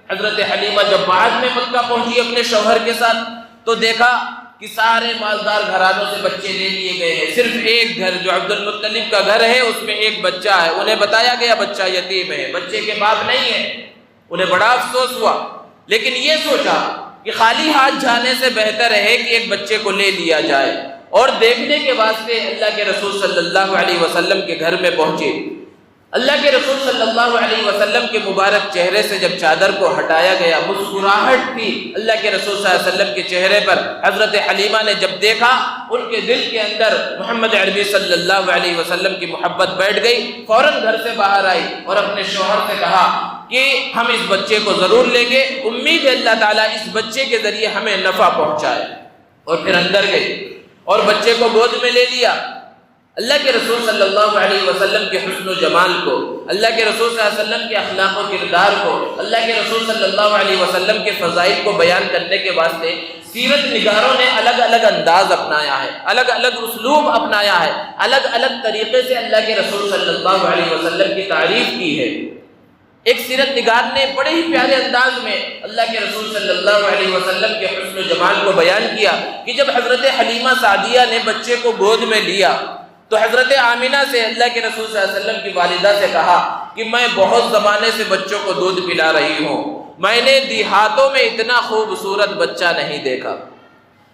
حضرت حلیمہ جب بعد میں مکہ پہنچی اپنے شوہر کے ساتھ، تو دیکھا کہ سارے مالدار گھرانوں سے بچے لے لیے گئے ہیں، صرف ایک گھر جو عبد المطلب کا گھر ہے اس میں ایک بچہ ہے۔ انہیں بتایا گیا بچہ یتیم ہے، بچے کے باپ نہیں ہے۔ انہیں بڑا افسوس ہوا، لیکن یہ سوچا کہ خالی ہاتھ جانے سے بہتر ہے کہ ایک بچے کو لے لیا جائے، اور دیکھنے کے واسطے اللہ کے رسول صلی اللہ علیہ وسلم کے گھر میں پہنچے۔ اللہ کے رسول صلی اللہ علیہ وسلم کے مبارک چہرے سے جب چادر کو ہٹایا گیا، مسکراہٹ تھی اللہ کے رسول صلی اللہ علیہ وسلم کے چہرے پر۔ حضرت حلیمہ نے جب دیکھا، ان کے دل کے اندر محمد عربی صلی اللہ علیہ وسلم کی محبت بیٹھ گئی، فوراً گھر سے باہر آئی اور اپنے شوہر سے کہا کہ ہم اس بچے کو ضرور لیں گے، امید ہے اللہ تعالیٰ اس بچے کے ذریعے ہمیں نفع پہنچائے۔ اور پھر اندر گئی اور بچے کو گود میں لے لیا۔ اللہ کے رسول صلی اللہ علیہ وسلم کے حسن و جمال کو، اللہ کے رسول صلی اللہ علیہ وسلم کے اخلاق و کردار کو، اللہ کے رسول صلی اللہ علیہ وسلم کے فضائل کو بیان کرنے کے واسطے سیرت نگاروں نے الگ الگ انداز اپنایا ہے، الگ الگ اسلوب اپنایا ہے، الگ الگ طریقے سے اللہ کے رسول صلی اللہ علیہ وسلم کی تعریف کی ہے۔ ایک سیرت نگار نے بڑے ہی پیارے انداز میں اللہ کے رسول صلی اللہ علیہ وسلم کے حسن و جمال کو بیان کیا کہ جب حضرت حلیمہ سعدیہ نے بچے کو گود میں لیا تو حضرت آمینہ سے اللہ کے رسول صلی اللہ علیہ وسلم کی والدہ سے کہا کہ میں بہت زمانے سے بچوں کو دودھ پلا رہی ہوں، میں نے دیہاتوں میں اتنا خوبصورت بچہ نہیں دیکھا۔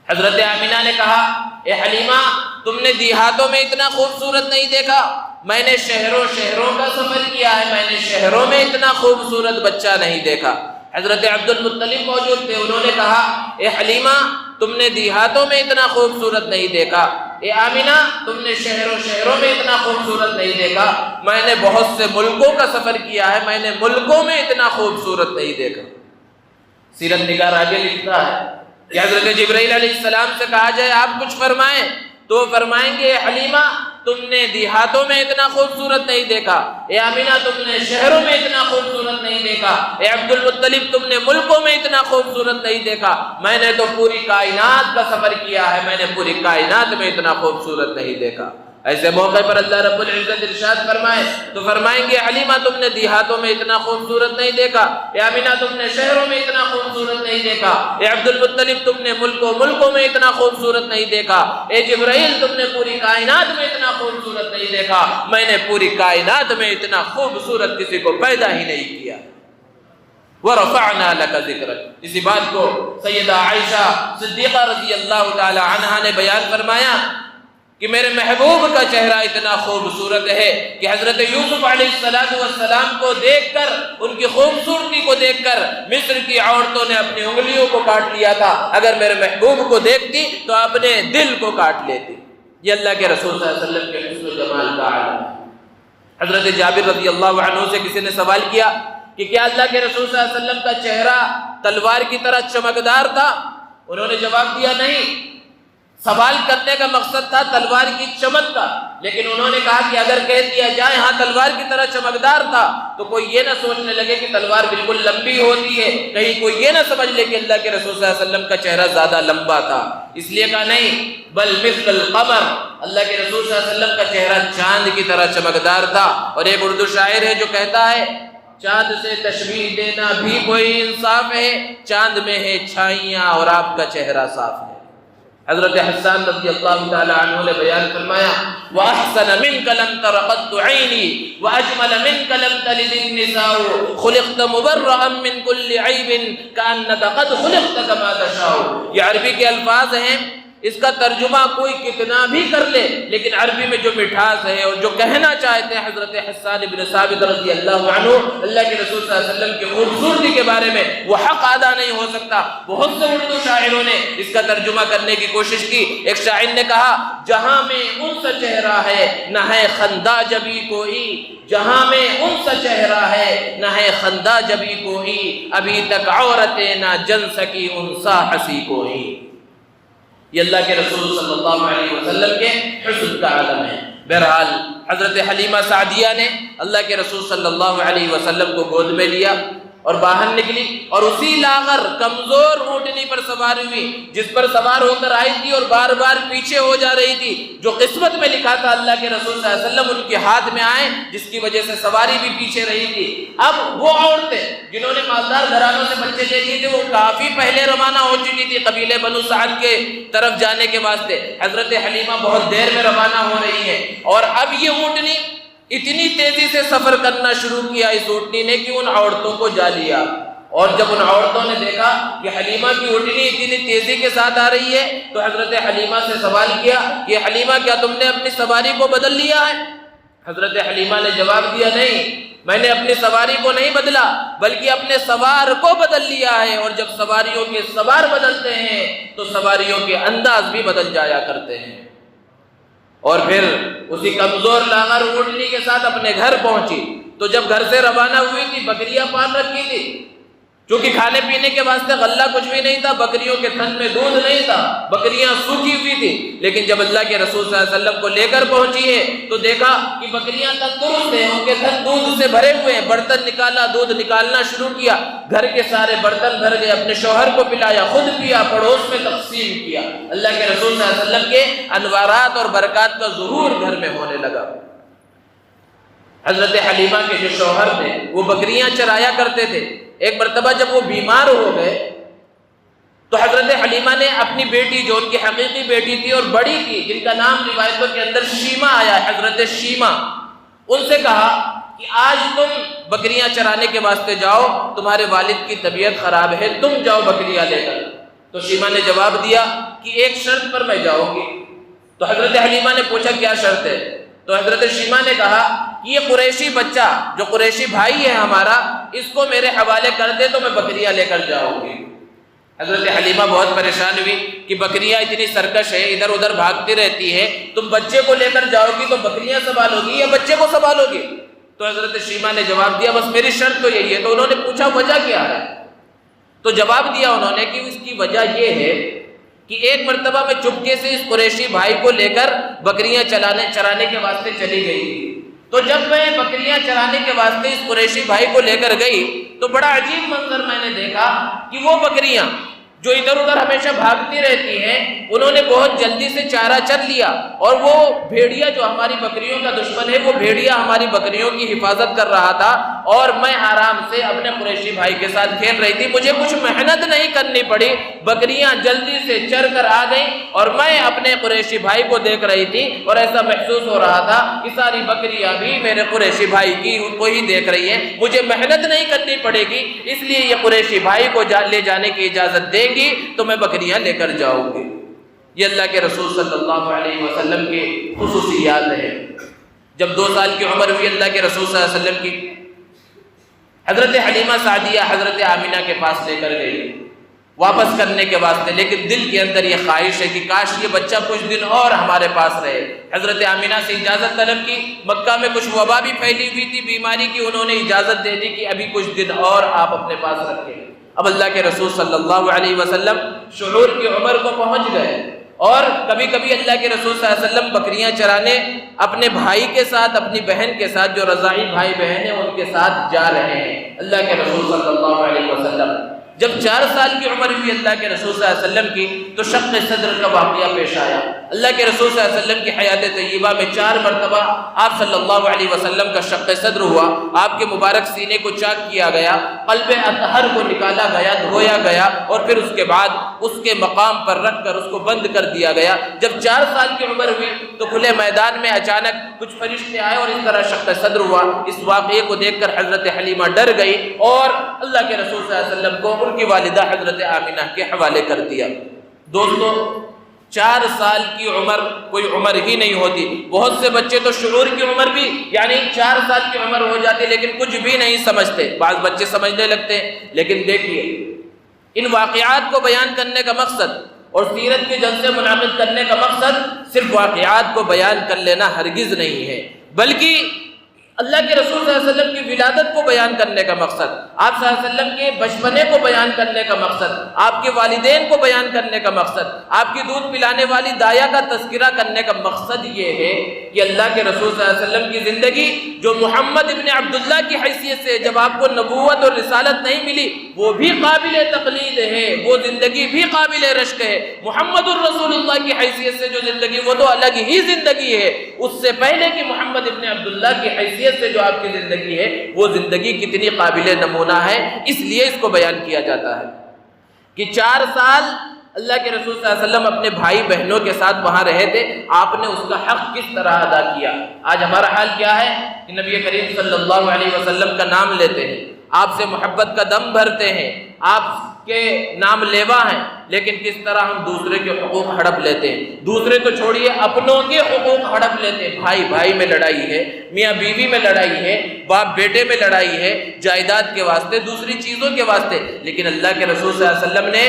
حضرت آمینہ نے کہا اے حلیمہ، تم نے دیہاتوں میں اتنا خوبصورت نہیں دیکھا، میں نے شہروں کا سفر کیا ہے، میں نے شہروں میں اتنا خوبصورت بچہ نہیں دیکھا۔ حضرت عبد المطلب موجود تھے، انہوں نے کہا اے حلیمہ، تم نے دیہاتوں میں اتنا خوبصورت نہیں دیکھا، اے آمینہ تم نے شہروں میں اتنا خوبصورت نہیں دیکھا، میں نے بہت سے ملکوں کا سفر کیا ہے، میں نے ملکوں میں اتنا خوبصورت نہیں دیکھا۔ سیرت نگار آگے لکھتا ہے کہ حضرت جبرائیل علیہ السلام سے کہا جائے آپ کچھ فرمائیں تو وہ فرمائیں گے اے حلیمہ تم نے دیہاتوں میں اتنا خوبصورت نہیں دیکھا، اے آمینہ تم نے شہروں میں اتنا خوبصورت نہیں دیکھا، اے عبد المطلب تم نے ملکوں میں اتنا خوبصورت نہیں دیکھا، میں نے تو پوری کائنات کا سفر کیا ہے، میں نے پوری کائنات میں اتنا خوبصورت نہیں دیکھا۔ ایسے موقع پر اللہ رب العزت ارشاد فرمائے تو فرمائیں گے حلیمہ تم نے دیہاتوں میں اتنا خوبصورت نہیں دیکھا، اے آمینہ تم نے شہروں میں اتنا خوبصورت نہیں دیکھا، اے عبد المطلب تم نے ملکوں میں اتنا خوبصورت نہیں دیکھا، اے جبرائیل تم نے پوری کائنات میں اتنا خوبصورت نہیں دیکھا، میں نے پوری کائنات میں اتنا خوبصورت کسی کو پیدا ہی نہیں کیا۔ وَرَفَعْنَا لَكَ ذِكْرَكَ، اسی بات کو سیدہ عائشہ صدیقہ رضی اللہ تعالی عنہا نے بیان فرمایا کہ میرے محبوب کا چہرہ اتنا خوبصورت ہے کہ حضرت یوسف علیہ السلام کو دیکھ کر، ان کی خوبصورتی کو دیکھ کر مصر کی عورتوں نے اپنی انگلیوں کو کاٹ لیا تھا، اگر میرے محبوب کو دیکھتی تو اپنے دل کو کاٹ لیتی۔ یہ اللہ کے رسول صلی اللہ علیہ وسلم کے حسن و جمال کا عالم ہے۔ حضرت جابر رضی اللہ عنہ سے کسی نے سوال کیا کہ کیا اللہ کے رسول صلی اللہ علیہ وسلم کا چہرہ تلوار کی طرح چمکدار تھا؟ انہوں نے جواب دیا نہیں، سوال کرنے کا مقصد تھا تلوار کی چمک کا، لیکن انہوں نے کہا کہ اگر کہہ دیا جائے ہاں تلوار کی طرح چمکدار تھا تو کوئی یہ نہ سوچنے لگے کہ تلوار بالکل لمبی ہوتی ہے، کہیں کوئی یہ نہ سمجھ لے کہ اللہ کے رسول صلی اللہ علیہ وسلم کا چہرہ زیادہ لمبا تھا، اس لیے کہا نہیں بل مثل القمر، اللہ کے رسول صلی اللہ علیہ وسلم کا چہرہ چاند کی طرح چمکدار تھا۔ اور ایک اردو شاعر ہے جو کہتا ہے چاند سے تشبیہ دینا بھی کوئی انصاف ہے، چاند میں ہے چھائیاں اور آپ کا چہرہ صاف ہے۔ حضرت حسان رضی اللہ تعالی عنہ نے بیان فرمایا وَأَحْسَنَ مِنْكَ لَمْ تَرَ قَطُّ عَيْنِي وَأَجْمَلَ مِنْكَ لَمْ تَلِدِ النِّسَاءُ خُلِقْتَ مُبَرَّأً مِنْ كُلِّ عَيْبٍ كَأَنَّكَ قَدْ خُلِقْتَ كَمَا تَشَاءُ۔ یہ عربی کے الفاظ ہیں اس کا ترجمہ کوئی کتنا بھی کر لے، لیکن عربی میں جو مٹھاس ہے اور جو کہنا چاہتے ہیں حضرت حسان بن ثابت رضی اللہ عنہ اللہ کے رسول صلی اللہ علیہ وسلم کی خوبصورتی کے بارے میں، وہ حق ادا نہیں ہو سکتا۔ بہت سے اردو شاعروں نے اس کا ترجمہ کرنے کی کوشش کی۔ ایک شاعر نے کہا، جہاں میں ان سا چہرہ ہے نہ ہے خندہ جبھی کوئی، جہاں میں ان سا چہرہ ہے نہ ہے خندہ جبھی کوئی، ابھی تک عورتیں نہ جن سکی ان سا ہنسی کوئی۔ یہ اللہ کے رسول صلی اللہ علیہ وسلم کے حسن کا عالم ہے۔ بہرحال حضرت حلیمہ سعدیہ نے اللہ کے رسول صلی اللہ علیہ وسلم کو گود میں لیا اور باہر نکلی، اور اسی لاغر کمزور اونٹنی پر سوار ہوئی جس پر سوار ہو کر آئی تھی اور بار بار پیچھے ہو جا رہی تھی۔ جو قسمت میں لکھا تھا اللہ کے رسول صلی اللہ علیہ وسلم ان کے ہاتھ میں آئے، جس کی وجہ سے سواری بھی پیچھے رہی تھی۔ اب وہ عورتیں جنہوں نے مالدار گھرانوں سے بچے لے لیے تھے، وہ کافی پہلے روانہ ہو چکی تھی قبیلے بنو سعد کے طرف جانے کے واسطے۔ حضرت حلیمہ بہت دیر میں روانہ ہو رہی ہے، اور اب یہ اونٹنی اتنی تیزی سے سفر کرنا شروع کیا اس اونٹنی نے کہ ان عورتوں کو جا لیا۔ اور جب ان عورتوں نے دیکھا کہ حلیمہ کی اونٹنی اتنی تیزی کے ساتھ آ رہی ہے تو حضرت حلیمہ سے سوال کیا کہ حلیمہ کیا تم نے اپنی سواری کو بدل لیا ہے؟ حضرت حلیمہ نے جواب دیا، نہیں، میں نے اپنی سواری کو نہیں بدلا بلکہ اپنے سوار کو بدل لیا ہے، اور جب سواریوں کے سوار بدلتے ہیں تو سواریوں کے انداز بھی بدل جایا کرتے ہیں۔ اور پھر اسی کمزور لاغر اونٹنی کے ساتھ اپنے گھر پہنچی تو جب گھر سے روانہ ہوئی تھی بکریاں پال رکھی تھی، چونکہ کھانے پینے کے واسطے غلہ کچھ بھی نہیں تھا، بکریوں کے تھن میں دودھ نہیں تھا، بکریاں سوکھی ہوئی تھی، لیکن جب اللہ کے رسول صلی اللہ علیہ وسلم کو لے کر پہنچی ہے تو دیکھا کہ بکریاں تندرست ہیں، ان کے تھن دودھ سے بھرے ہوئے ہیں۔ برتن نکالا، دودھ نکالنا شروع کیا، گھر کے سارے برتن بھر گئے، اپنے شوہر کو پلایا، خود پیا، پڑوس میں تقسیم کیا۔ اللہ کے رسول صلی اللہ علیہ وسلم کے انوارات اور برکات کا ظہور گھر میں ہونے لگا۔ حضرت حلیمہ کے جو شوہر تھے وہ بکریاں چرایا کرتے تھے۔ ایک مرتبہ جب وہ بیمار ہو گئے تو حضرت حلیمہ نے اپنی بیٹی جو ان کی حقیقی بیٹی تھی اور بڑی تھی، جن کا نام روایتوں کے اندر شیمہ آیا ہے، حضرت شیمہ، ان سے کہا کہ آج تم بکریاں چرانے کے واسطے جاؤ، تمہارے والد کی طبیعت خراب ہے، تم جاؤ بکریاں لے کر۔ تو شیمہ نے جواب دیا کہ ایک شرط پر میں جاؤں گی۔ تو حضرت حلیمہ نے پوچھا کیا شرط ہے؟ تو حضرت شیمہ نے کہا کہ یہ قریشی بچہ جو قریشی بھائی ہے ہمارا، اس کو میرے حوالے کر دے تو میں بکریاں لے کر جاؤں گی۔ حضرت حلیمہ بہت پریشان ہوئی کہ بکریاں اتنی سرکش ہے، ادھر ادھر بھاگتی رہتی ہے، تم بچے کو لے کر جاؤ گی تو بکریاں سنبھالو گی یا بچے کو سنبھالو گی؟ تو حضرت شیمہ نے جواب دیا بس میری شرط تو یہی ہے۔ تو انہوں نے پوچھا وجہ کیا ہے؟ تو جواب دیا انہوں نے کہ اس کی وجہ یہ ہے کہ ایک مرتبہ میں چپکے سے اس قریشی بھائی کو لے کر بکریاں چرانے کے واسطے چلی گئی تھی۔ تو جب میں بکریاں چرانے کے واسطے اس قریشی بھائی کو لے کر گئی تو بڑا عجیب منظر میں نے دیکھا کہ وہ بکریاں جو ادھر ادھر ہمیشہ بھاگتی رہتی ہیں، انہوں نے بہت جلدی سے چارہ چر لیا، اور وہ بھیڑیا جو ہماری بکریوں کا دشمن ہے، وہ بھیڑیا ہماری بکریوں کی حفاظت کر رہا تھا، اور میں آرام سے اپنے قریشی بھائی کے ساتھ کھیل رہی تھی، مجھے کچھ محنت نہیں کرنی پڑی، بکریاں جلدی سے چر کر آ گئیں، اور میں اپنے قریشی بھائی کو دیکھ رہی تھی، اور ایسا محسوس ہو رہا تھا کہ ساری بکریاں بھی میرے قریشی بھائی کی ان کو ہی دیکھ رہی ہیں، مجھے محنت نہیں کرنی پڑے گی، اس لیے یہ قریشی بھائی کو لے جانے کی اجازت دیں گی تو میں بکریاں لے کر جاؤں گی۔ یہ اللہ کے رسول صلی اللہ علیہ وسلم کی خصوصیات ہیں۔ جب 2 سال کی عمر ہوئی اللہ کے رسول صلی اللہ علیہ وسلم کی، حضرت حلیمہ سعدیہ حضرت آمینہ کے پاس لے کر گئی واپس کرنے کے واسطے، لیکن دل کے اندر یہ خواہش ہے کہ کاش یہ بچہ کچھ دن اور ہمارے پاس رہے۔ حضرت آمینہ سے اجازت طلب کی، مکہ میں کچھ وبا بھی پھیلی ہوئی تھی بیماری کی، انہوں نے اجازت دے دی کہ ابھی کچھ دن اور آپ اپنے پاس رکھیں۔ اب اللہ کے رسول صلی اللہ علیہ وسلم شعور کی عمر کو پہنچ گئے، اور کبھی کبھی اللہ کے رسول صلی اللہ علیہ وسلم بکریاں چرانے اپنے بھائی کے ساتھ، اپنی بہن کے ساتھ، جو رضاعی بھائی بہن ہیں ان کے ساتھ جا رہے ہیں۔ اللہ کے رسول صلی اللہ علیہ وسلم جب 4 سال کی عمر ہوئی اللہ کے رسول صلی اللہ علیہ وسلم کی تو شق صدر کا واقعہ پیش آیا۔ اللہ کے رسول صلی اللہ علیہ وسلم کی حیات طیبہ میں 4 مرتبہ آپ صلی اللہ علیہ وسلم کا شق صدر ہوا، آپ کے مبارک سینے کو چاک کیا گیا، قلب اطہر کو نکالا گیا، دھویا گیا، اور پھر اس کے بعد اس کے مقام پر رکھ کر اس کو بند کر دیا گیا۔ جب 4 سال کی عمر ہوئی تو کھلے میدان میں اچانک کچھ فرشتے آئے اور اس طرح شق صدر ہوا۔ اس واقعے کو دیکھ کر حضرت حلیمہ ڈر گئی اور اللہ کے رسول صلی اللہ علیہ وسلم کو ان کی والدہ حضرت آمینہ کے حوالے کر دیا۔ دوستو، 4 سال کی عمر کوئی عمر ہی نہیں ہوتی. بہت سے بچے تو شعور کی عمر بھی یعنی 4 سال کی عمر ہو جاتی لیکن کچھ بھی نہیں سمجھتے. بعض بچے سمجھنے لگتے ہیں. لیکن دیکھیے ان واقعات کو بیان کرنے کا مقصد اور سیرت کے جلسے منعقد کرنے کا مقصد صرف واقعات کو بیان کر لینا ہرگز نہیں ہے، بلکہ اللہ کے رسول صلی اللہ علیہ وسلم کی ولادت کو بیان کرنے کا مقصد، آپ صلی اللہ علیہ وسلم کے بچپنے کو بیان کرنے کا مقصد، آپ کے والدین کو بیان کرنے کا مقصد، آپ کی دودھ پلانے والی دایا کا تذکرہ کرنے کا مقصد یہ ہے کہ اللہ کے رسول صلی اللہ علیہ وسلم کی زندگی جو محمد ابن عبداللہ کی حیثیت سے جب آپ کو نبوت اور رسالت نہیں ملی وہ بھی قابل تقلید ہے، وہ زندگی بھی قابل رشک ہے. محمد الرسول اللہ کی حیثیت سے جو زندگی وہ تو الگ ہی زندگی ہے. اس سے پہلے کہ محمد ابن عبداللہ کی حیثیت سے جو آپ کی زندگی ہے وہ زندگی کتنی قابل نمونہ ہے، اس لیے اس کو بیان کیا جاتا ہے کہ 4 سال اللہ کے رسول صلی اللہ علیہ وسلم اپنے بھائی بہنوں کے ساتھ وہاں رہے تھے. آپ نے اس کا حق کس طرح ادا کیا. آج ہمارا حال کیا ہے کہ نبی کریم صلی اللہ علیہ وسلم کا نام لیتے ہیں، آپ سے محبت کا دم بھرتے ہیں، آپ کے نام لیوا ہیں، لیکن کس طرح ہم دوسرے کے حقوق ہڑپ لیتے ہیں. دوسرے کو چھوڑیے اپنوں کے حقوق ہڑپ لیتے ہیں. بھائی بھائی میں لڑائی ہے، میاں بیوی میں لڑائی ہے، باپ بیٹے میں لڑائی ہے، جائیداد کے واسطے، دوسری چیزوں کے واسطے. لیکن اللہ کے رسول صلی اللہ علیہ وسلم نے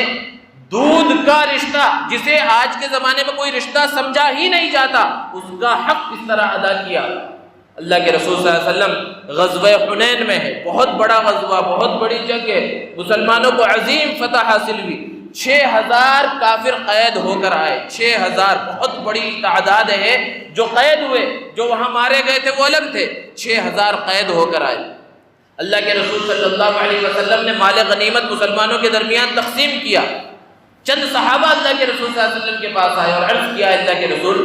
دودھ کا رشتہ جسے آج کے زمانے میں کوئی رشتہ سمجھا ہی نہیں جاتا اس کا حق کس طرح ادا کیا. اللہ کے رسول صلی اللہ علیہ وسلم غزوہ حنین میں ہے، بہت بڑا غزوہ، بہت بڑی جنگ ہے، مسلمانوں کو عظیم فتح حاصل ہوئی. 6000 کافر قید ہو کر آئے. 6000 بہت بڑی تعداد ہے. جو قید ہوئے، جو وہاں مارے گئے تھے وہ الگ تھے، 6000 قید ہو کر آئے. اللہ کے رسول صلی اللہ علیہ وسلم نے مال غنیمت مسلمانوں کے درمیان تقسیم کیا. چند صحابہ اللہ کے رسول صلی اللہ علیہ وسلم کے پاس آئے اور عرض کیا اللہ کے رسول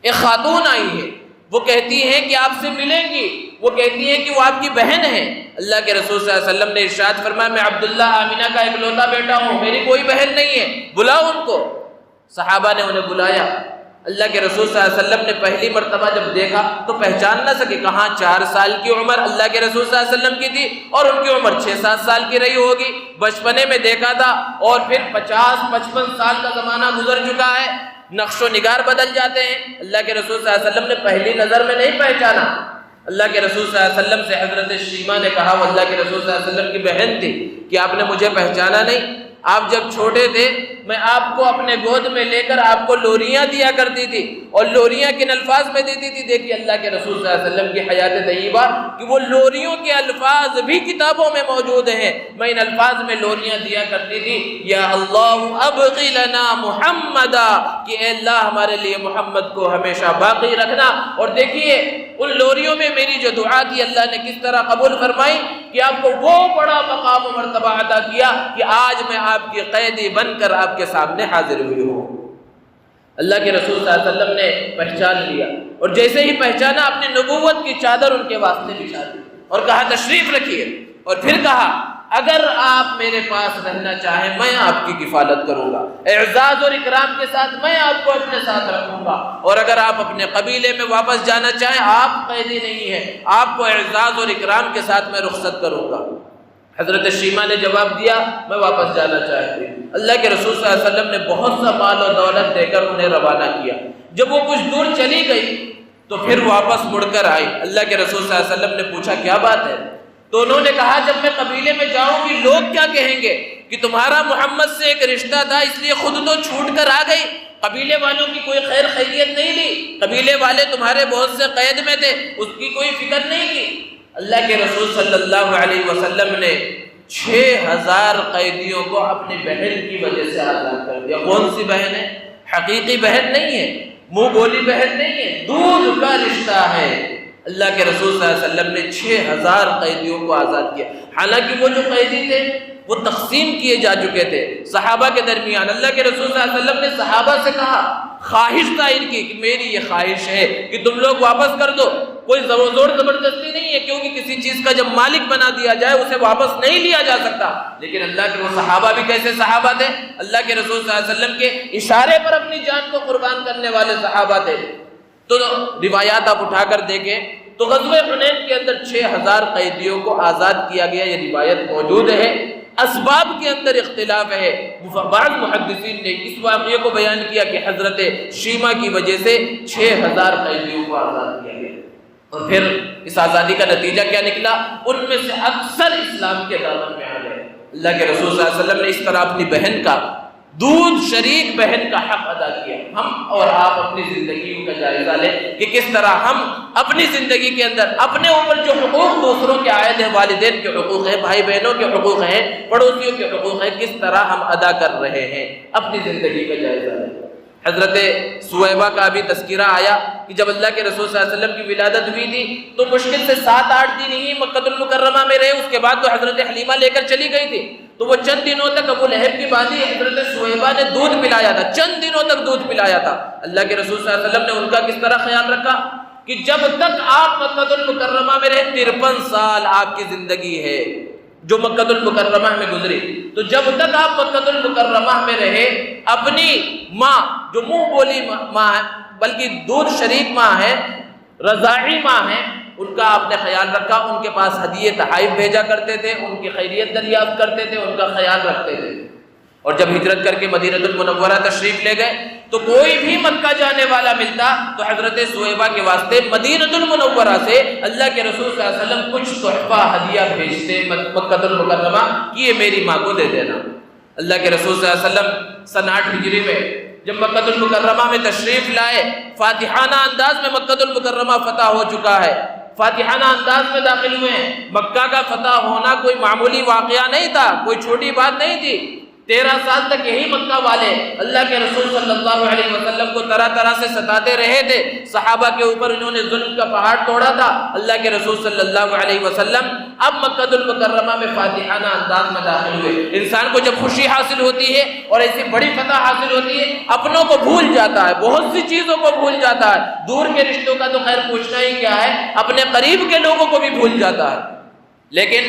ایک خاتون آئی ہے، وہ کہتی ہیں کہ آپ سے ملیں گی، وہ کہتی ہیں کہ وہ آپ کی بہن ہے. اللہ کے رسول صلی اللہ علیہ وسلم نے ارشاد فرمایا میں عبداللہ آمینہ کا اکلوتا بیٹا ہوں، میری کوئی بہن نہیں ہے، بلاؤ ان کو. صحابہ نے انہیں بلایا. اللہ کے رسول صلی اللہ علیہ وسلم نے پہلی مرتبہ جب دیکھا تو پہچان نہ سکے. کہاں 4 سال کی عمر اللہ کے رسول صلی اللہ علیہ وسلم کی تھی اور ان کی عمر 6-7 سال کی رہی ہوگی. بچپنے میں دیکھا تھا اور پھر 50-55 سال کا زمانہ گزر چکا ہے، نقش و نگار بدل جاتے ہیں. اللہ کے رسول صلی اللہ علیہ وسلم نے پہلی نظر میں نہیں پہچانا. اللہ کے رسول صلی اللہ علیہ وسلم سے حضرت شیمہ نے کہا، وہ اللہ کے رسول صلی اللہ علیہ وسلم کی بہن تھی، کہ آپ نے مجھے پہچانا نہیں؟ آپ جب چھوٹے تھے میں آپ کو اپنے گود میں لے کر آپ کو لوریاں دیا کرتی تھی، اور لوریاں کن الفاظ میں دیتی تھی؟ دیکھیے اللہ کے رسول صلی اللہ علیہ وسلم کی حیات طیبہ کہ وہ لوریوں کے الفاظ بھی کتابوں میں موجود ہیں. میں ان الفاظ میں لوریاں دیا کرتی تھی، یا اللہ ابقی لنا محمدا، کہ اے اللہ ہمارے لیے محمد کو ہمیشہ باقی رکھنا. اور دیکھیے ان لوریوں میں میری جو دعا تھی اللہ نے کس طرح قبول فرمائی کہ آپ کو وہ بڑا مقام و مرتبہ عطا کیا کہ آج میں آپ کی قیدی بن کر آپ کے سامنے حاضر ہوئی ہوں. اللہ کے رسول صلی اللہ علیہ وسلم نے پہچان لیا، اور جیسے ہی پہچانا اپنی نبوت کی چادر ان کے واسطے بچھا دی اور کہا تشریف رکھیے. اور پھر کہا اگر آپ میرے پاس رہنا چاہیں میں آپ کی کفالت کروں گا، اعزاز اور اکرام کے ساتھ میں آپ کو اپنے ساتھ رکھوں گا، اور اگر آپ اپنے قبیلے میں واپس جانا چاہیں آپ قیدی نہیں ہیں، آپ کو اعزاز اور اکرام کے ساتھ میں رخصت کروں گا. حضرت شیمہ نے جواب دیا میں واپس جانا چاہتی ہوں. اللہ کے رسول صلی اللہ علیہ وسلم نے بہت سا مال و دولت دے کر انہیں روانہ کیا. جب وہ کچھ دور چلی گئی تو پھر واپس مڑ کر آئی. اللہ کے رسول صلی اللہ علیہ وسلم نے پوچھا کیا بات ہے؟ تو انہوں نے کہا جب میں قبیلے میں جاؤں گی لوگ کیا کہیں گے کہ تمہارا محمد سے ایک رشتہ تھا اس لیے خود تو چھوٹ کر آ گئی، قبیلے والوں کی کوئی خیر خیریت نہیں لی، قبیلے والے تمہارے بہت سے قید میں تھے اس کی کوئی فکر نہیں کی. اللہ کے رسول صلی اللہ علیہ وسلم نے 6000 قیدیوں کو اپنی بہن کی وجہ سے آزاد کر دیا. کون سی بہن ہے؟ حقیقی بہن نہیں ہے، منہ بولی بہن نہیں ہے، دودھ کا رشتہ ہے. اللہ کے رسول صلی اللہ علیہ وسلم نے 6000 قیدیوں کو آزاد کیا. حالانکہ وہ جو قیدی تھے وہ تقسیم کیے جا چکے تھے صحابہ کے درمیان. اللہ کے رسول صلی اللہ علیہ وسلم نے صحابہ سے کہا، خواہش ظاہر کی کہ میری یہ خواہش ہے کہ تم لوگ واپس کر دو. کوئی زور زبردستی نہیں ہے، کیونکہ کسی چیز کا جب مالک بنا دیا جائے اسے واپس نہیں لیا جا سکتا. لیکن اللہ کے وہ صحابہ بھی کیسے صحابہ تھے؟ اللہ کے رسول صلی اللہ علیہ وسلم کے اشارے پر اپنی جان کو قربان کرنے والے صحابہ تھے. تو روایات آپ اٹھا کر دیکھیں تو غزوہ حنین کے اندر 6000 قیدیوں کو آزاد کیا گیا، یہ روایت موجود ہے. اسباب کے اندر اختلاف ہے۔ بعض محدثین نے اس واقعے کو بیان کیا کہ حضرت شیما کی وجہ سے 6000 قیدیوں کو آزاد کیا گیا، اور پھر اس آزادی کا نتیجہ کیا نکلا؟ ان میں سے اکثر اسلام کے دامن میں آ گئے۔ اللہ کے رسول صلی اللہ علیہ وسلم نے اس طرح اپنی بہن کا، دودھ شریک بہن کا حق ادا کیا۔ ہم اور آپ اپنی زندگیوں کا جائزہ لیں کہ کس طرح ہم اپنی زندگی کے اندر اپنے اوپر جو حقوق دوسروں کے عائد ہیں، والدین کے حقوق ہیں، بھائی بہنوں کے حقوق ہیں، پڑوسیوں کے حقوق ہیں، کس طرح ہم ادا کر رہے ہیں، اپنی زندگی کا جائزہ لیں۔ حضرت سویبہ کا بھی تذکرہ آیا کہ جب اللہ کے رسول صلی اللہ علیہ وسلم کی ولادت ہوئی تھی تو مشکل سے 7-8 دن ہی مکہ المکرمہ میں رہے، اس کے بعد تو حضرت حلیمہ لے کر چلی گئی تھی، تو وہ چند دنوں تک ابو لہب کی باندھی حضرت سویبہ نے دودھ پلایا تھا، چند دنوں تک دودھ پلایا تھا۔ اللہ کے رسول صلی اللہ علیہ وسلم نے ان کا کس طرح خیال رکھا کہ جب تک آپ مکہ المکرمہ میں رہے، 53 سال آپ کی زندگی ہے جو مکہ المکرمہ میں گزری، تو جب تک آپ مکہ المکرمہ میں رہے، اپنی ماں جو منہ بولی ماں ہے، بلکہ دودھ شریک ماں ہے، رضاعی ماں ہے، ان کا آپ نے خیال رکھا، ان کے پاس ہدیے تحائف بھیجا کرتے تھے، ان کی خیریت دریافت کرتے تھے، ان کا خیال رکھتے تھے۔ اور جب ہجرت کر کے مدینہ المنورہ تشریف لے گئے تو کوئی بھی مکہ جانے والا ملتا تو حضرت سویبہ کے واسطے مدینہ المنورہ سے اللہ کے رسول صلی اللہ علیہ وسلم کچھ تحفہ ہدیہ بھیجتے مکہ المکرمہ کہ یہ میری ماں کو دے دینا۔ اللہ کے رسول صلی اللہ علیہ وسلم سن 8 ہجری میں جب مکہ المکرمہ میں تشریف لائے، فاتحانہ انداز میں مکہ المکرمہ فتح ہو چکا ہے، فاتحانہ انداز میں داخل ہوئے ہیں۔ مکہ کا فتح ہونا کوئی معمولی واقعہ نہیں تھا، کوئی چھوٹی بات نہیں تھی۔ 13 سال تک یہی مکہ والے اللہ کے رسول صلی اللہ علیہ وسلم کو طرح طرح سے ستاتے رہے تھے، صحابہ کے اوپر انہوں نے ظلم کا پہاڑ توڑا تھا۔ اللہ کے رسول صلی اللہ علیہ وسلم اب مکہ المکرمہ میں فاتحانہ انداز میں داخل ہوئے۔ انسان کو جب خوشی حاصل ہوتی ہے اور ایسی بڑی فتح حاصل ہوتی ہے، اپنوں کو بھول جاتا ہے، بہت سی چیزوں کو بھول جاتا ہے، دور کے رشتوں کا تو خیر پوچھنا ہی کیا ہے، اپنے قریب کے لوگوں کو بھی بھول جاتا ہے۔ لیکن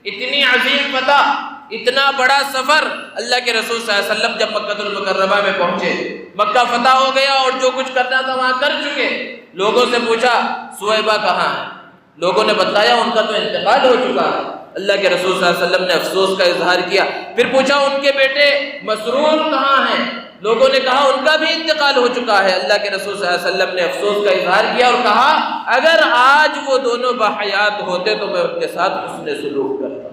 اتنی عظیم فتح، اتنا بڑا سفر، اللہ کے رسول صلی اللہ علیہ وسلم جب مکہ المکرمہ میں پہنچے، مکہ فتح ہو گیا اور جو کچھ کرنا تھا وہاں کر چکے۔ لوگوں سے پوچھا سویبہ کہاں ہے؟ لوگوں نے بتایا ان کا تو انتقال ہو چکا ہے۔ اللہ کے رسول صلی اللہ علیہ وسلم نے افسوس کا اظہار کیا، پھر پوچھا ان کے بیٹے مسرور کہاں ہیں؟ لوگوں نے کہا ان کا بھی انتقال ہو چکا ہے۔ اللہ کے رسول صلی اللہ علیہ وسلم نے افسوس کا اظہار کیا اور کہا اگر آج وہ دونوں بحیات ہوتے تو میں ان کے ساتھ حسن سلوک کرتا۔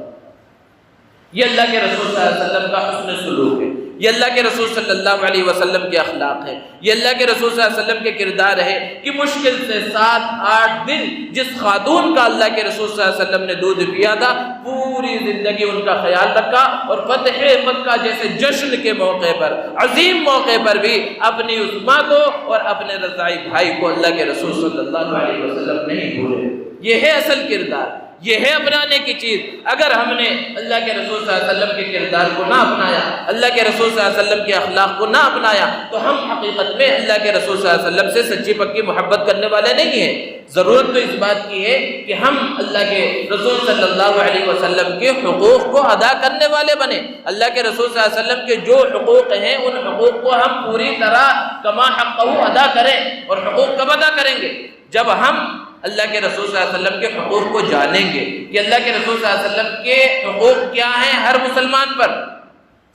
یہ اللہ کے رسول صلی اللہ علیہ وسلم کا حسن سلوک ہے، یہ اللہ کے رسول صلی اللہ علیہ وسلم کے اخلاق ہیں، یہ اللہ کے رسول صلی اللہ علیہ وسلم کے کردار ہے کہ مشکل سے 7-8 دن جس خاتون کا اللہ کے رسول صلی اللہ علیہ وسلم نے دودھ پیا تھا، پوری زندگی ان کا خیال رکھا، اور فتح مکہ جیسے جشن کے موقع پر، عظیم موقع پر بھی اپنی اس ماں کو اور اپنے رضاعی بھائی کو اللہ کے رسول صلی اللہ علیہ وسلم نہیں بھولے۔ یہ ہے اصل کردار، یہ ہے اپنانے کی چیز۔ اگر ہم نے اللہ کے رسول صلی اللہ علیہ وسلم کے کردار کو نہ اپنایا، اللہ کے رسول صلی اللہ علیہ وسلم کے اخلاق کو نہ اپنایا، تو ہم حقیقت میں اللہ کے رسول صلی اللہ علیہ وسلم سے سچی پکی محبت کرنے والے نہیں ہیں۔ ضرورت تو اس بات کی ہے کہ ہم اللہ کے رسول صلی اللہ علیہ وسلم کے حقوق کو ادا کرنے والے بنیں۔ اللہ کے رسول صلی اللہ علیہ وسلم کے جو حقوق ہیں ان حقوق کو ہم پوری طرح کما حقہ ادا کریں۔ اور حقوق کب ادا کریں گے؟ جب ہم اللہ کے رسول صلی اللہ علیہ وسلم کے حقوق کو جانیں گے کہ اللہ کے رسول صلی اللہ علیہ وسلم کے حقوق کیا ہیں ہر مسلمان پر۔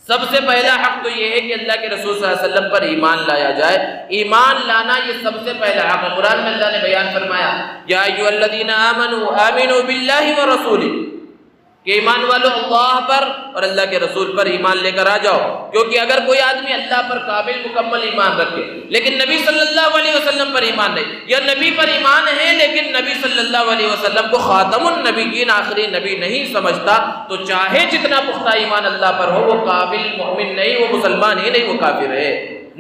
سب سے پہلا حق تو یہ ہے کہ اللہ کے رسول صلی اللہ علیہ وسلم پر ایمان لایا جائے۔ ایمان لانا یہ سب سے پہلا حق ہے۔ قرآن میں اللہ نے بیان فرمایا یا ایھا الذین آمنوا آمنوا باللہ ورسولہ، کہ ایمان والو اللہ پر اور اللہ کے رسول پر ایمان لے کر آ جاؤ۔ کیونکہ اگر کوئی آدمی اللہ پر قابل مکمل ایمان رکھے لیکن نبی صلی اللہ علیہ وسلم پر ایمان نہیں، یا نبی پر ایمان ہے لیکن نبی صلی اللہ علیہ وسلم کو خاتم النبیین آخری نبی نہیں سمجھتا، تو چاہے جتنا پختہ ایمان اللہ پر ہو وہ قابل مومن نہیں، وہ مسلمان ہی نہیں، وہ کافر ہے۔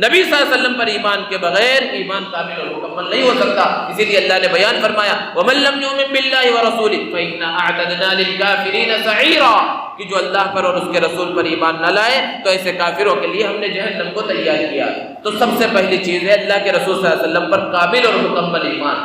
نبی صلی اللہ علیہ وسلم پر ایمان کے بغیر ایمان کامل اور مکمل نہیں ہو سکتا۔ اسی لیے اللہ نے بیان فرمایا وَمَن لَّمْ يُؤْمِن بِاللَّهِ وَرَسُولِهِ فَإِنَّا أَعْتَدْنَا لِلْكَافِرِينَ سَعِيرًا، کہ جو اللہ پر اور اس کے رسول پر ایمان نہ لائے تو ایسے کافروں کے لیے ہم نے جہنم کو تیار کیا۔ تو سب سے پہلی چیز ہے اللہ کے رسول صلی اللہ علیہ وسلم پر قابل اور مکمل ایمان۔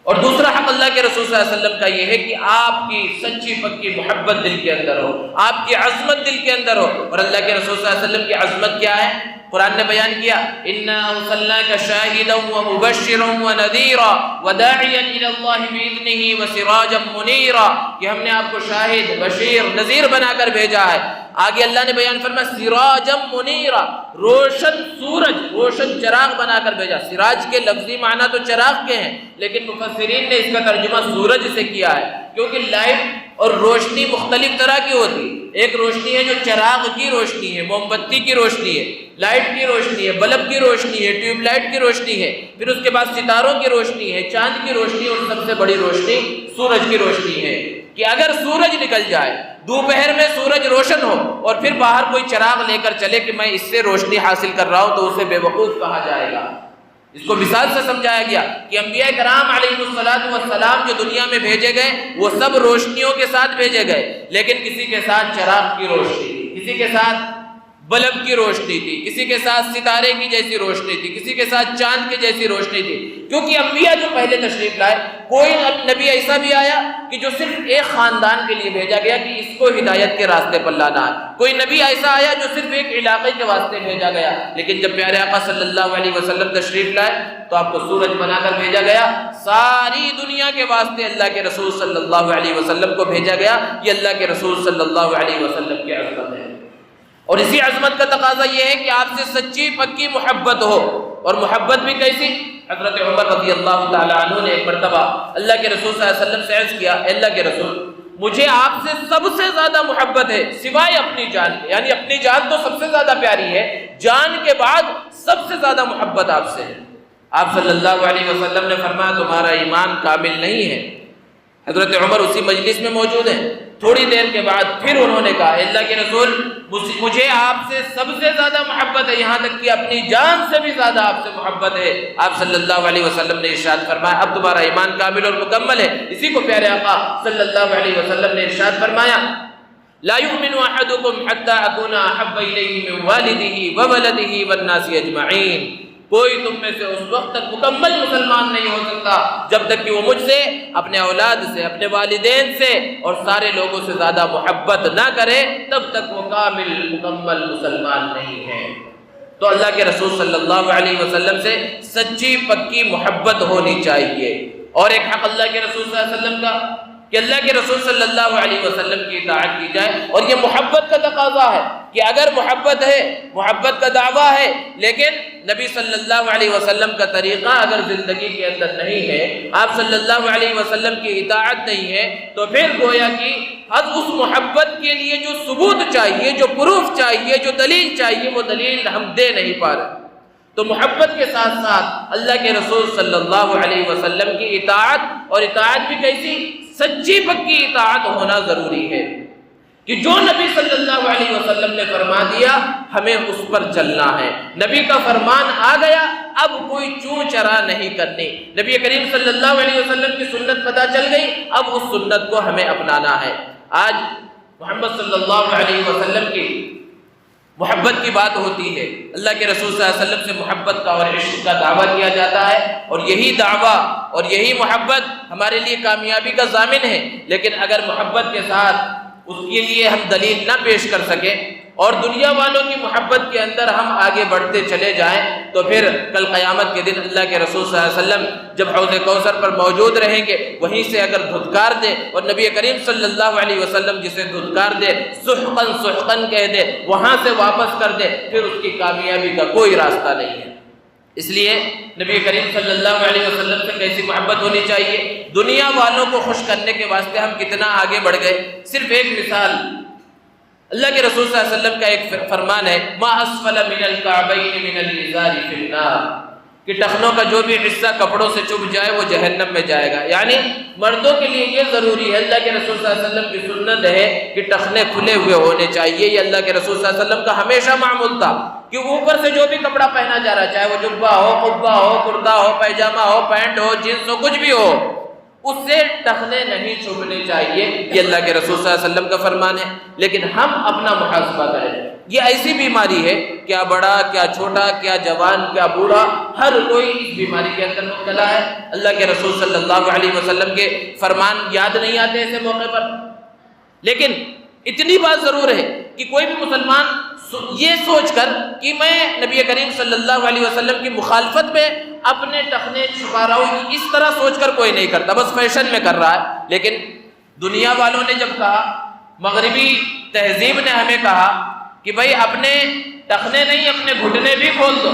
اور دوسرا حق اللہ کے رسول صلی اللہ علیہ وسلم کا یہ ہے کہ آپ کی سچی پکی محبت دل کے اندر ہو، آپ کی عظمت دل کے اندر ہو۔ اور اللہ کے رسول صلی اللہ علیہ وسلم کی عظمت کیا ہے؟ قرآن نے بیان کیا انا ارسلناک شاہدا ومبشرا ونذیرا وداعیا الی اللہ باذنہ وسراجا منیرا، کہ ہم نے آپ کو شاہد، بشیر، نذیر بنا کر بھیجا ہے۔ آگے اللہ نے بیان فرمایا سراجا منیرا، روشن سورج، روشن چراغ بنا کر بھیجا۔ سراج کے لفظی معنی تو چراغ کے ہیں، لیکن مفسرین نے اس کا ترجمہ سورج سے کیا ہے، کیونکہ لائٹ اور روشنی مختلف طرح کی ہوتی ہے۔ ایک روشنی ہے جو چراغ کی روشنی ہے، موم بتی کی روشنی ہے، لائٹ کی روشنی ہے، بلب کی روشنی ہے، ٹیوب لائٹ کی روشنی ہے، پھر اس کے بعد ستاروں کی روشنی ہے، چاند کی روشنی، اور سب سے بڑی روشنی سورج کی روشنی ہے۔ کہ اگر سورج نکل جائے، دوپہر میں سورج روشن ہو اور پھر باہر کوئی چراغ لے کر چلے کہ میں اس سے روشنی حاصل کر رہا ہوں، تو اسے بے وقوف کہا جائے گا۔ اس کو مثال سے سمجھایا گیا کہ انبیاء کرام علیہ السلام جو دنیا میں بھیجے گئے وہ سب روشنیوں کے ساتھ بھیجے گئے، لیکن کسی کے ساتھ چراغ کی روشنی تھی، کسی کے ساتھ بلب کی روشنی تھی، کسی کے ساتھ ستارے کی جیسی روشنی تھی، کسی کے ساتھ چاند کی جیسی روشنی تھی۔ کیونکہ انبیاء جو پہلے تشریف لائے، کوئی نبی ایسا بھی آیا کہ جو صرف ایک خاندان کے لیے بھیجا گیا کہ اس کو ہدایت کے راستے پر لانا ہے، کوئی نبی ایسا آیا جو صرف ایک علاقے کے واسطے بھیجا گیا، لیکن جب پیارے آقا صلی اللہ علیہ وسلم تشریف لائے تو آپ کو سورج بنا کر بھیجا گیا۔ ساری دنیا کے واسطے اللہ کے رسول صلی اللہ علیہ وسلم کو بھیجا گیا۔ یہ اللہ کے رسول صلی اللہ علیہ وسلم کی عظمت ہے، اور اسی عظمت کا تقاضا یہ ہے کہ آپ سے سچی پکی محبت ہو، اور محبت بھی کیسی؟ حضرت عمر رضی اللہ تعالیٰ عنہ نے ایک مرتبہ اللہ کے رسول صلی اللہ علیہ وسلم سے عرض کیا، اے اللہ کے رسول، مجھے آپ سے سب سے زیادہ محبت ہے سوائے اپنی جان کے، یعنی اپنی جان تو سب سے زیادہ پیاری ہے، جان کے بعد سب سے زیادہ محبت آپ سے ہے۔ آپ صلی اللہ علیہ وسلم نے فرمایا تمہارا ایمان کامل نہیں ہے۔ حضرت عمر اسی مجلس میں موجود ہیں۔ تھوڑی دیر کے بعد پھر انہوں نے کہا، اللہ کے رسول، مجھے آپ سے سب سے زیادہ محبت ہے، یہاں تک کہ اپنی جان سے بھی زیادہ آپ سے محبت ہے۔ آپ صلی اللہ علیہ وسلم نے ارشاد فرمایا اب تمہارا ایمان کامل اور مکمل ہے۔ اسی کو پیارے آقا صلی اللہ علیہ وسلم نے ارشاد فرمایا، لا يؤمن احدكم حتى اكون احب اليه من والده وولده والناس اجمعین، کوئی تم میں سے اس وقت تک مکمل مسلمان نہیں ہو سکتا جب تک کہ وہ مجھ سے، اپنے اولاد سے، اپنے والدین سے اور سارے لوگوں سے زیادہ محبت نہ کرے، تب تک وہ کامل مکمل مسلمان نہیں ہے۔ تو اللہ کے رسول صلی اللہ علیہ وسلم سے سچی پکی محبت ہونی چاہیے۔ اور ایک حق اللہ کے رسول صلی اللہ علیہ وسلم کا کہ اللہ کے رسول صلی اللہ علیہ وسلم کی اطاعت کی جائے، اور یہ محبت کا تقاضا ہے کہ اگر محبت ہے، محبت کا دعویٰ ہے، لیکن نبی صلی اللہ علیہ وسلم کا طریقہ اگر زندگی کے اندر نہیں ہے، آپ صلی اللہ علیہ وسلم کی اطاعت نہیں ہے، تو پھر گویا کہ اس محبت کے لیے جو ثبوت چاہیے، جو پروف چاہیے، جو دلیل چاہیے، وہ دلیل ہم دے نہیں پا رہے۔ تو محبت کے ساتھ ساتھ اللہ کے رسول صلی اللہ علیہ وسلم کی اطاعت، اور اطاعت بھی کیسی؟ سچی پکی اطاعت ہونا ضروری ہے، کہ جو نبی صلی اللہ علیہ وسلم نے فرما دیا ہمیں اس پر چلنا ہے۔ نبی کا فرمان آ گیا، اب کوئی چوں چرا نہیں کرنی۔ نبی کریم صلی اللہ علیہ وسلم کی سنت پتہ چل گئی، اب اس سنت کو ہمیں اپنانا ہے۔ آج محمد صلی اللہ علیہ وسلم کی محبت کی بات ہوتی ہے، اللہ کے رسول صلی اللہ علیہ وسلم سے محبت کا اور عشق کا دعویٰ کیا جاتا ہے، اور یہی دعویٰ اور یہی محبت ہمارے لیے کامیابی کا ضامن ہے۔ لیکن اگر محبت کے ساتھ اس کے لیے ہم دلیل نہ پیش کر سکیں، اور دنیا والوں کی محبت کے اندر ہم آگے بڑھتے چلے جائیں، تو پھر کل قیامت کے دن اللہ کے رسول صلی اللہ علیہ وسلم جب حوض کوثر پر موجود رہیں گے، وہیں سے اگر دھتکار دے، اور نبی کریم صلی اللہ علیہ وسلم جسے دھتکار دے، سحقن سحقن کہہ دے، وہاں سے واپس کر دے، پھر اس کی کامیابی کا کوئی راستہ نہیں ہے۔ اس لیے نبی کریم صلی اللہ علیہ وسلم سے کیسی محبت ہونی چاہیے؟ دنیا والوں کو خوش کرنے کے واسطے ہم کتنا آگے بڑھ گئے۔ صرف ایک مثال، اللہ کے رسول صلی اللہ علیہ وسلم کا ایک فرمان ہے، ما اسفل من الکعبین من الازار فی النار، کہ ٹخنوں کا جو بھی حصہ کپڑوں سے چبھ جائے وہ جہنم میں جائے گا۔ یعنی مردوں کے لیے یہ ضروری ہے، اللہ کے رسول صلی اللہ علیہ وسلم کی سنت ہے کہ ٹخنے کھلے ہوئے ہونے چاہیے۔ یہ اللہ کے رسول صلی اللہ علیہ وسلم کا ہمیشہ معمول تھا کہ اوپر سے جو بھی کپڑا پہنا جا رہا ہے، چاہے وہ جبہ ہو، قبہ ہو، کرتا ہو، پیجامہ ہو، پینٹ ہو، جینس ہو، کچھ بھی ہو، اس سے ٹخنے نہیں چھپنے چاہیے۔ یہ اللہ کے رسول صلی اللہ علیہ وسلم کا فرمان ہے۔ لیکن ہم اپنا محاسبہ کریں، یہ ایسی بیماری ہے، کیا بڑا کیا چھوٹا، کیا جوان کیا بوڑھا، ہر کوئی اس بیماری کے اندر مبتلا ہے۔ اللہ کے رسول صلی اللہ علیہ وسلم کے فرمان یاد نہیں آتے ایسے موقع پر، لیکن اتنی بات ضرور ہے کہ کوئی بھی مسلمان یہ سوچ کر کہ میں نبی کریم صلی اللہ علیہ وسلم کی مخالفت میں اپنے ٹخنے چھپا رہا ہوں، اس طرح سوچ کر کوئی نہیں کرتا، بس فیشن میں کر رہا ہے۔ لیکن دنیا والوں نے جب کہا، مغربی تہذیب نے ہمیں کہا کہ بھائی اپنے ٹخنے نہیں اپنے گھٹنے بھی کھول دو،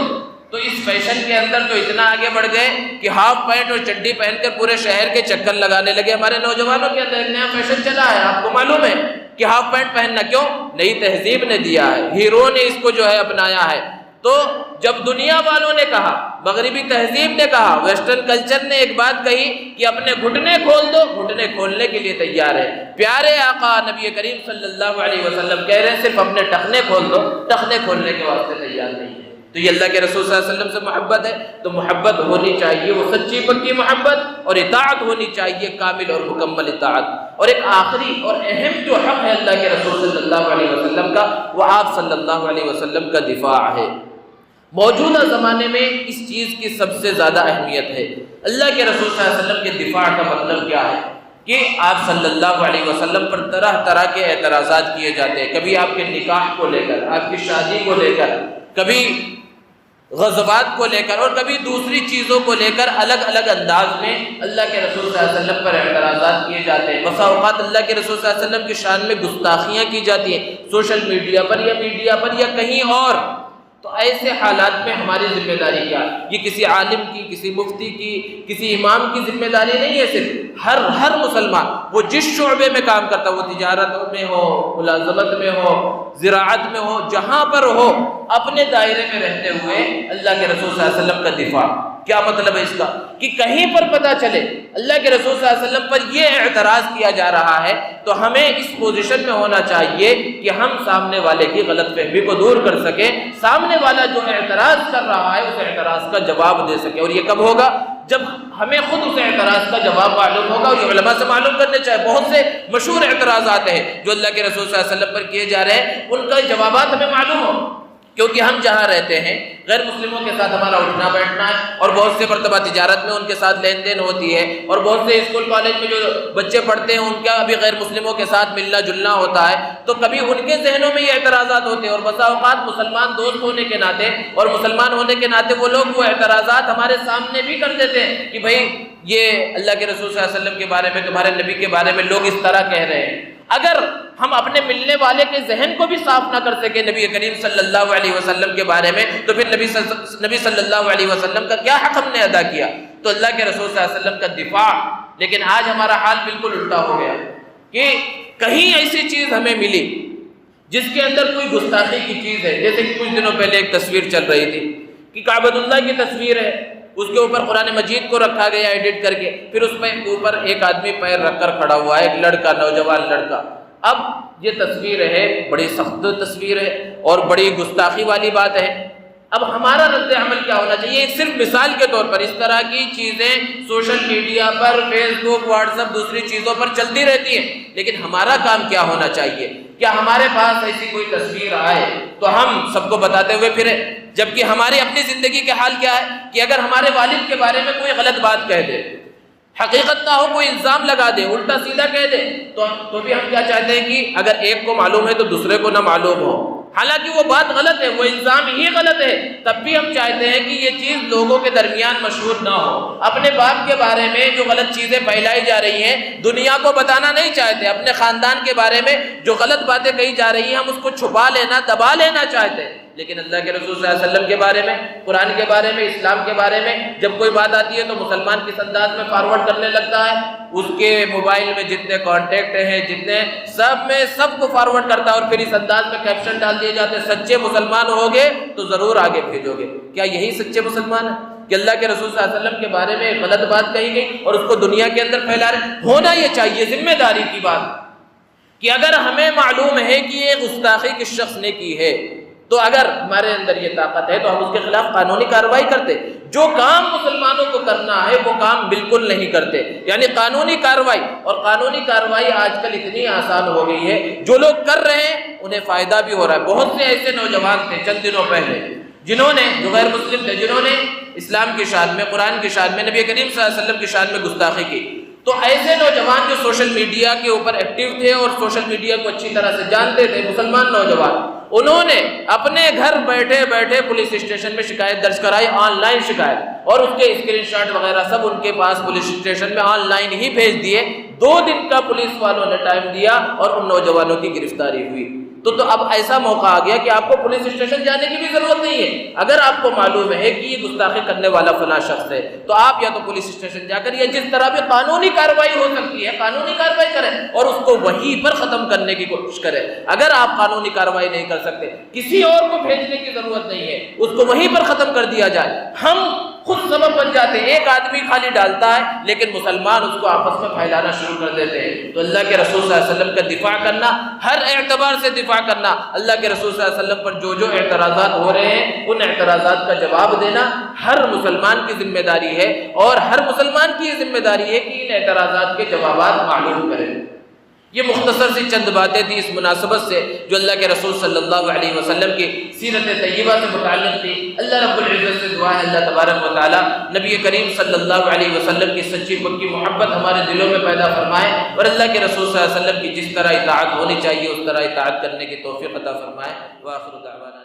تو اس فیشن کے اندر تو اتنا آگے بڑھ گئے کہ ہاف پینٹ اور چڈی پہن کر پورے شہر کے چکر لگانے لگے۔ ہمارے نوجوانوں کے اندر ایک نیا فیشن چلا ہے، آپ کو معلوم ہے کہ ہاف پینٹ پہننا کیوں؟ نئی تہذیب نے دیا ہے، ہیرو نے اس کو جو ہے اپنایا ہے۔ تو جب دنیا والوں نے کہا، مغربی تہذیب نے کہا، ویسٹرن کلچر نے ایک بات کہی کہ اپنے گھٹنے کھول دو، گھٹنے کھولنے کے لیے تیار ہے۔ پیارے آقا نبی کریم صلی اللہ علیہ وسلم کہہ رہے ہیں صرف اپنے ٹخنے کھول دو، ٹخنے کھولنے کے واسطے تیار نہیں ہے۔ تو یہ اللہ کے رسول صلی اللہ علیہ وسلم سے محبت ہے، تو محبت ہونی چاہیے وہ سچی پکی محبت، اور اطاعت ہونی چاہیے کامل اور مکمل اطاعت۔ اور ایک آخری اور اہم جو حق ہے اللہ کے رسول صلی اللہ علیہ وسلم کا، وہ آپ صلی اللہ علیہ وسلم کا دفاع ہے۔ موجودہ زمانے میں اس چیز کی سب سے زیادہ اہمیت ہے۔ اللہ کے رسول صلی اللہ علیہ وسلم کے دفاع کا مطلب کیا ہے کہ آپ صلی اللہ علیہ وسلم پر طرح طرح کے اعتراضات کیے جاتے ہیں، کبھی آپ کے نکاح کو لے کر، آپ کی شادی کو لے کر، کبھی غزوات کو لے کر، اور کبھی دوسری چیزوں کو لے کر الگ الگ انداز میں اللہ کے رسول صلی اللہ علیہ وسلم پر اعتراضات کیے جاتے ہیں۔ بسا اوقات اللہ کے رسول صلی اللہ علیہ وسلم کی شان میں گستاخیاں کی جاتی ہیں سوشل میڈیا پر یا میڈیا پر یا کہیں اور۔ تو ایسے حالات میں ہماری ذمہ داری کیا ہے؟ یہ کسی عالم کی، کسی مفتی کی، کسی امام کی ذمہ داری نہیں ہے، صرف ہر مسلمان وہ جس شعبے میں کام کرتا ہے، وہ تجارت میں ہو، ملازمت میں ہو، زراعت میں ہو، جہاں پر ہو، اپنے دائرے میں رہتے ہوئے اللہ کے رسول صلی اللہ علیہ وسلم کا دفاع۔ کیا مطلب ہے اس کا؟ کہ کہیں پر پتہ چلے اللہ کے رسول صلی اللہ علیہ وسلم پر یہ اعتراض کیا جا رہا ہے تو ہمیں اس پوزیشن میں ہونا چاہیے کہ ہم سامنے والے کی غلط فہمی کو دور کر سکیں، سامنے والا جو اعتراض کر رہا ہے اس اعتراض کا جواب دے سکے۔ اور یہ کب ہوگا؟ جب ہمیں خود اس اعتراض کا جواب معلوم ہوگا، اور یہ علماء سے معلوم کرنے چاہے۔ بہت سے مشہور اعتراضات ہیں جو اللہ کے رسول صلی اللہ علیہ وسلم پر کیے جا رہے ہیں، ان کا جوابات ہمیں معلوم ہو، کیونکہ ہم جہاں رہتے ہیں غیر مسلموں کے ساتھ ہمارا اٹھنا بیٹھنا ہے، اور بہت سے مرتبہ تجارت میں ان کے ساتھ لین دین ہوتی ہے، اور بہت سے اسکول کالج میں جو بچے پڑھتے ہیں ان کا بھی غیر مسلموں کے ساتھ ملنا جلنا ہوتا ہے، تو کبھی ان کے ذہنوں میں یہ اعتراضات ہوتے ہیں، اور بسا اوقات مسلمان دوست ہونے کے ناطے اور مسلمان ہونے کے ناطے وہ لوگ وہ اعتراضات ہمارے سامنے بھی کر دیتے ہیں کہ بھائی یہ اللہ کے رسول صلی اللہ علیہ وسلم کے بارے میں، تمہارے نبی کے بارے میں لوگ اس طرح کہہ رہے ہیں۔ اگر ہم اپنے ملنے والے کے ذہن کو بھی صاف نہ کر سکے نبی کریم صلی اللہ علیہ وسلم کے بارے میں، تو پھر نبی صلی اللہ علیہ وسلم کا کیا حق ہم نے ادا کیا؟ تو اللہ کے رسول صلی اللہ علیہ وسلم کا دفاع۔ لیکن آج ہمارا حال بالکل الٹا ہو گیا کہ کہیں ایسی چیز ہمیں ملی جس کے اندر کوئی گستاخی کی چیز ہے، جیسے کہ کچھ دنوں پہلے ایک تصویر چل رہی تھی کہ کعبۃ اللہ کی تصویر ہے، اس کے اوپر قرآن مجید کو رکھا گیا ایڈٹ کر کے، پھر اس پہ اوپر ایک آدمی پیر رکھ کر کھڑا ہوا ہے، ایک لڑکا، نوجوان لڑکا۔ اب یہ تصویر ہے، بڑی سخت تصویر ہے اور بڑی گستاخی والی بات ہے۔ اب ہمارا رد عمل کیا ہونا چاہیے؟ ایک صرف مثال کے طور پر، اس طرح کی چیزیں سوشل میڈیا پر، فیس بک، واٹس ایپ، دوسری چیزوں پر چلتی رہتی ہیں، لیکن ہمارا کام کیا ہونا چاہیے؟ کیا ہمارے پاس ایسی کوئی تصویر آئے تو ہم سب کو بتاتے ہوئے پھریں؟ جبکہ ہماری اپنی زندگی کے حال کیا ہے کہ اگر ہمارے والد کے بارے میں کوئی غلط بات کہہ دے، حقیقت نہ ہو، کوئی الزام لگا دے، الٹا سیدھا کہہ دے، تو بھی ہم کیا چاہتے ہیں کہ اگر ایک کو معلوم ہے تو دوسرے کو نہ معلوم ہو، حالانکہ وہ بات غلط ہے، وہ الزام ہی غلط ہے، تب بھی ہم چاہتے ہیں کہ یہ چیز لوگوں کے درمیان مشہور نہ ہو۔ اپنے باپ کے بارے میں جو غلط چیزیں پھیلائی جا رہی ہیں دنیا کو بتانا نہیں چاہتے، اپنے خاندان کے بارے میں جو غلط باتیں کہی جا رہی ہیں ہم اس کو چھپا لینا، دبا لینا چاہتے ہیں۔ لیکن اللہ کے رسول صلی اللہ علیہ وسلم کے بارے میں، قرآن کے بارے میں، اسلام کے بارے میں جب کوئی بات آتی ہے تو مسلمان کس انداز میں فارورڈ کرنے لگتا ہے؟ اس کے موبائل میں جتنے کانٹیکٹ ہیں، جتنے سب کو فارورڈ کرتا ہے، اور پھر اس انداز میں کیپشن ڈال دیے جاتے ہیں، سچے مسلمان ہوگے تو ضرور آگے بھیجو گے۔ کیا یہی سچے مسلمان ہیں کہ اللہ کے رسول صلی اللہ علیہ وسلم کے بارے میں غلط بات کہی گئی اور اس کو دنیا کے اندر پھیلا رہے؟ ہونا یہ چاہیے ذمہ داری کی بات کہ اگر ہمیں معلوم ہے کہ یہ گستاخی کس شخص نے کی ہے، تو اگر ہمارے اندر یہ طاقت ہے تو ہم اس کے خلاف قانونی کارروائی کرتے۔ جو کام مسلمانوں کو کرنا ہے وہ کام بالکل نہیں کرتے، یعنی قانونی کارروائی۔ اور قانونی کارروائی آج کل اتنی آسان ہو گئی ہے، جو لوگ کر رہے ہیں انہیں فائدہ بھی ہو رہا ہے۔ بہت سے ایسے نوجوان تھے چند دنوں پہلے جنہوں نے، جو غیر مسلم تھے، جنہوں نے اسلام کی شان میں، قرآن کی شان میں، نبی کریم صلی اللہ علیہ وسلم کی شان میں گستاخی کی۔ تو ایسے نوجوان جو سوشل میڈیا کے اوپر ایکٹیو تھے اور سوشل میڈیا کو اچھی طرح سے جانتے تھے، مسلمان نوجوان، انہوں نے اپنے گھر بیٹھے بیٹھے پولیس اسٹیشن میں شکایت درج کرائی، آن لائن شکایت، اور اس کے اسکرین شاٹ وغیرہ سب ان کے پاس پولیس اسٹیشن میں آن لائن ہی بھیج دیے۔ 2 دن کا پولیس والوں نے ٹائم دیا اور ان نوجوانوں کی گرفتاری ہوئی۔ تو اب ایسا موقع آ گیا کہ آپ کو پولیس اسٹیشن جانے کی بھی ضرورت نہیں ہے۔ اگر آپ کو معلوم ہے کہ یہ گستاخی کرنے والا فلاں شخص ہے تو آپ یا تو پولیس اسٹیشن جا کر یا جس طرح بھی قانونی کارروائی ہو سکتی ہے قانونی کارروائی کریں اور اس کو وہیں پر ختم کرنے کی کوشش کریں۔ اگر آپ قانونی کارروائی نہیں کر سکتے، کسی اور کو بھیجنے کی ضرورت نہیں ہے، اس کو وہیں پر ختم کر دیا جائے۔ ہم خود سبب بن جاتے ہیں، ایک آدمی خالی ڈالتا ہے لیکن مسلمان اس کو آپس میں پھیلانا شروع کر دیتے ہیں۔ تو اللہ کے رسول صلی اللہ علیہ وسلم کا دفاع کرنا، ہر اعتبار سے دفاع کرنا، اللہ کے رسول صلی اللہ علیہ وسلم پر جو اعتراضات ہو رہے ہیں ان اعتراضات کا جواب دینا ہر مسلمان کی ذمہ داری ہے، اور ہر مسلمان کی یہ ذمہ داری ہے کہ ان اعتراضات کے جوابات معلوم کریں۔ یہ مختصر سی چند باتیں تھیں اس مناسبت سے جو اللہ کے رسول صلی اللہ علیہ وسلم کی سیرت طیبہ سے متعلق تھی۔ اللہ رب العزت سے دعا ہے اللہ تبارک و تعالی نبی کریم صلی اللہ علیہ وسلم کی سچی پکی محبت ہمارے دلوں میں پیدا فرمائے، اور اللہ کے رسول صلی اللہ علیہ وسلم کی جس طرح اطاعت ہونی چاہیے اس طرح اطاعت کرنے کی توفیق عطا فرمائے۔ وآخر دعوانا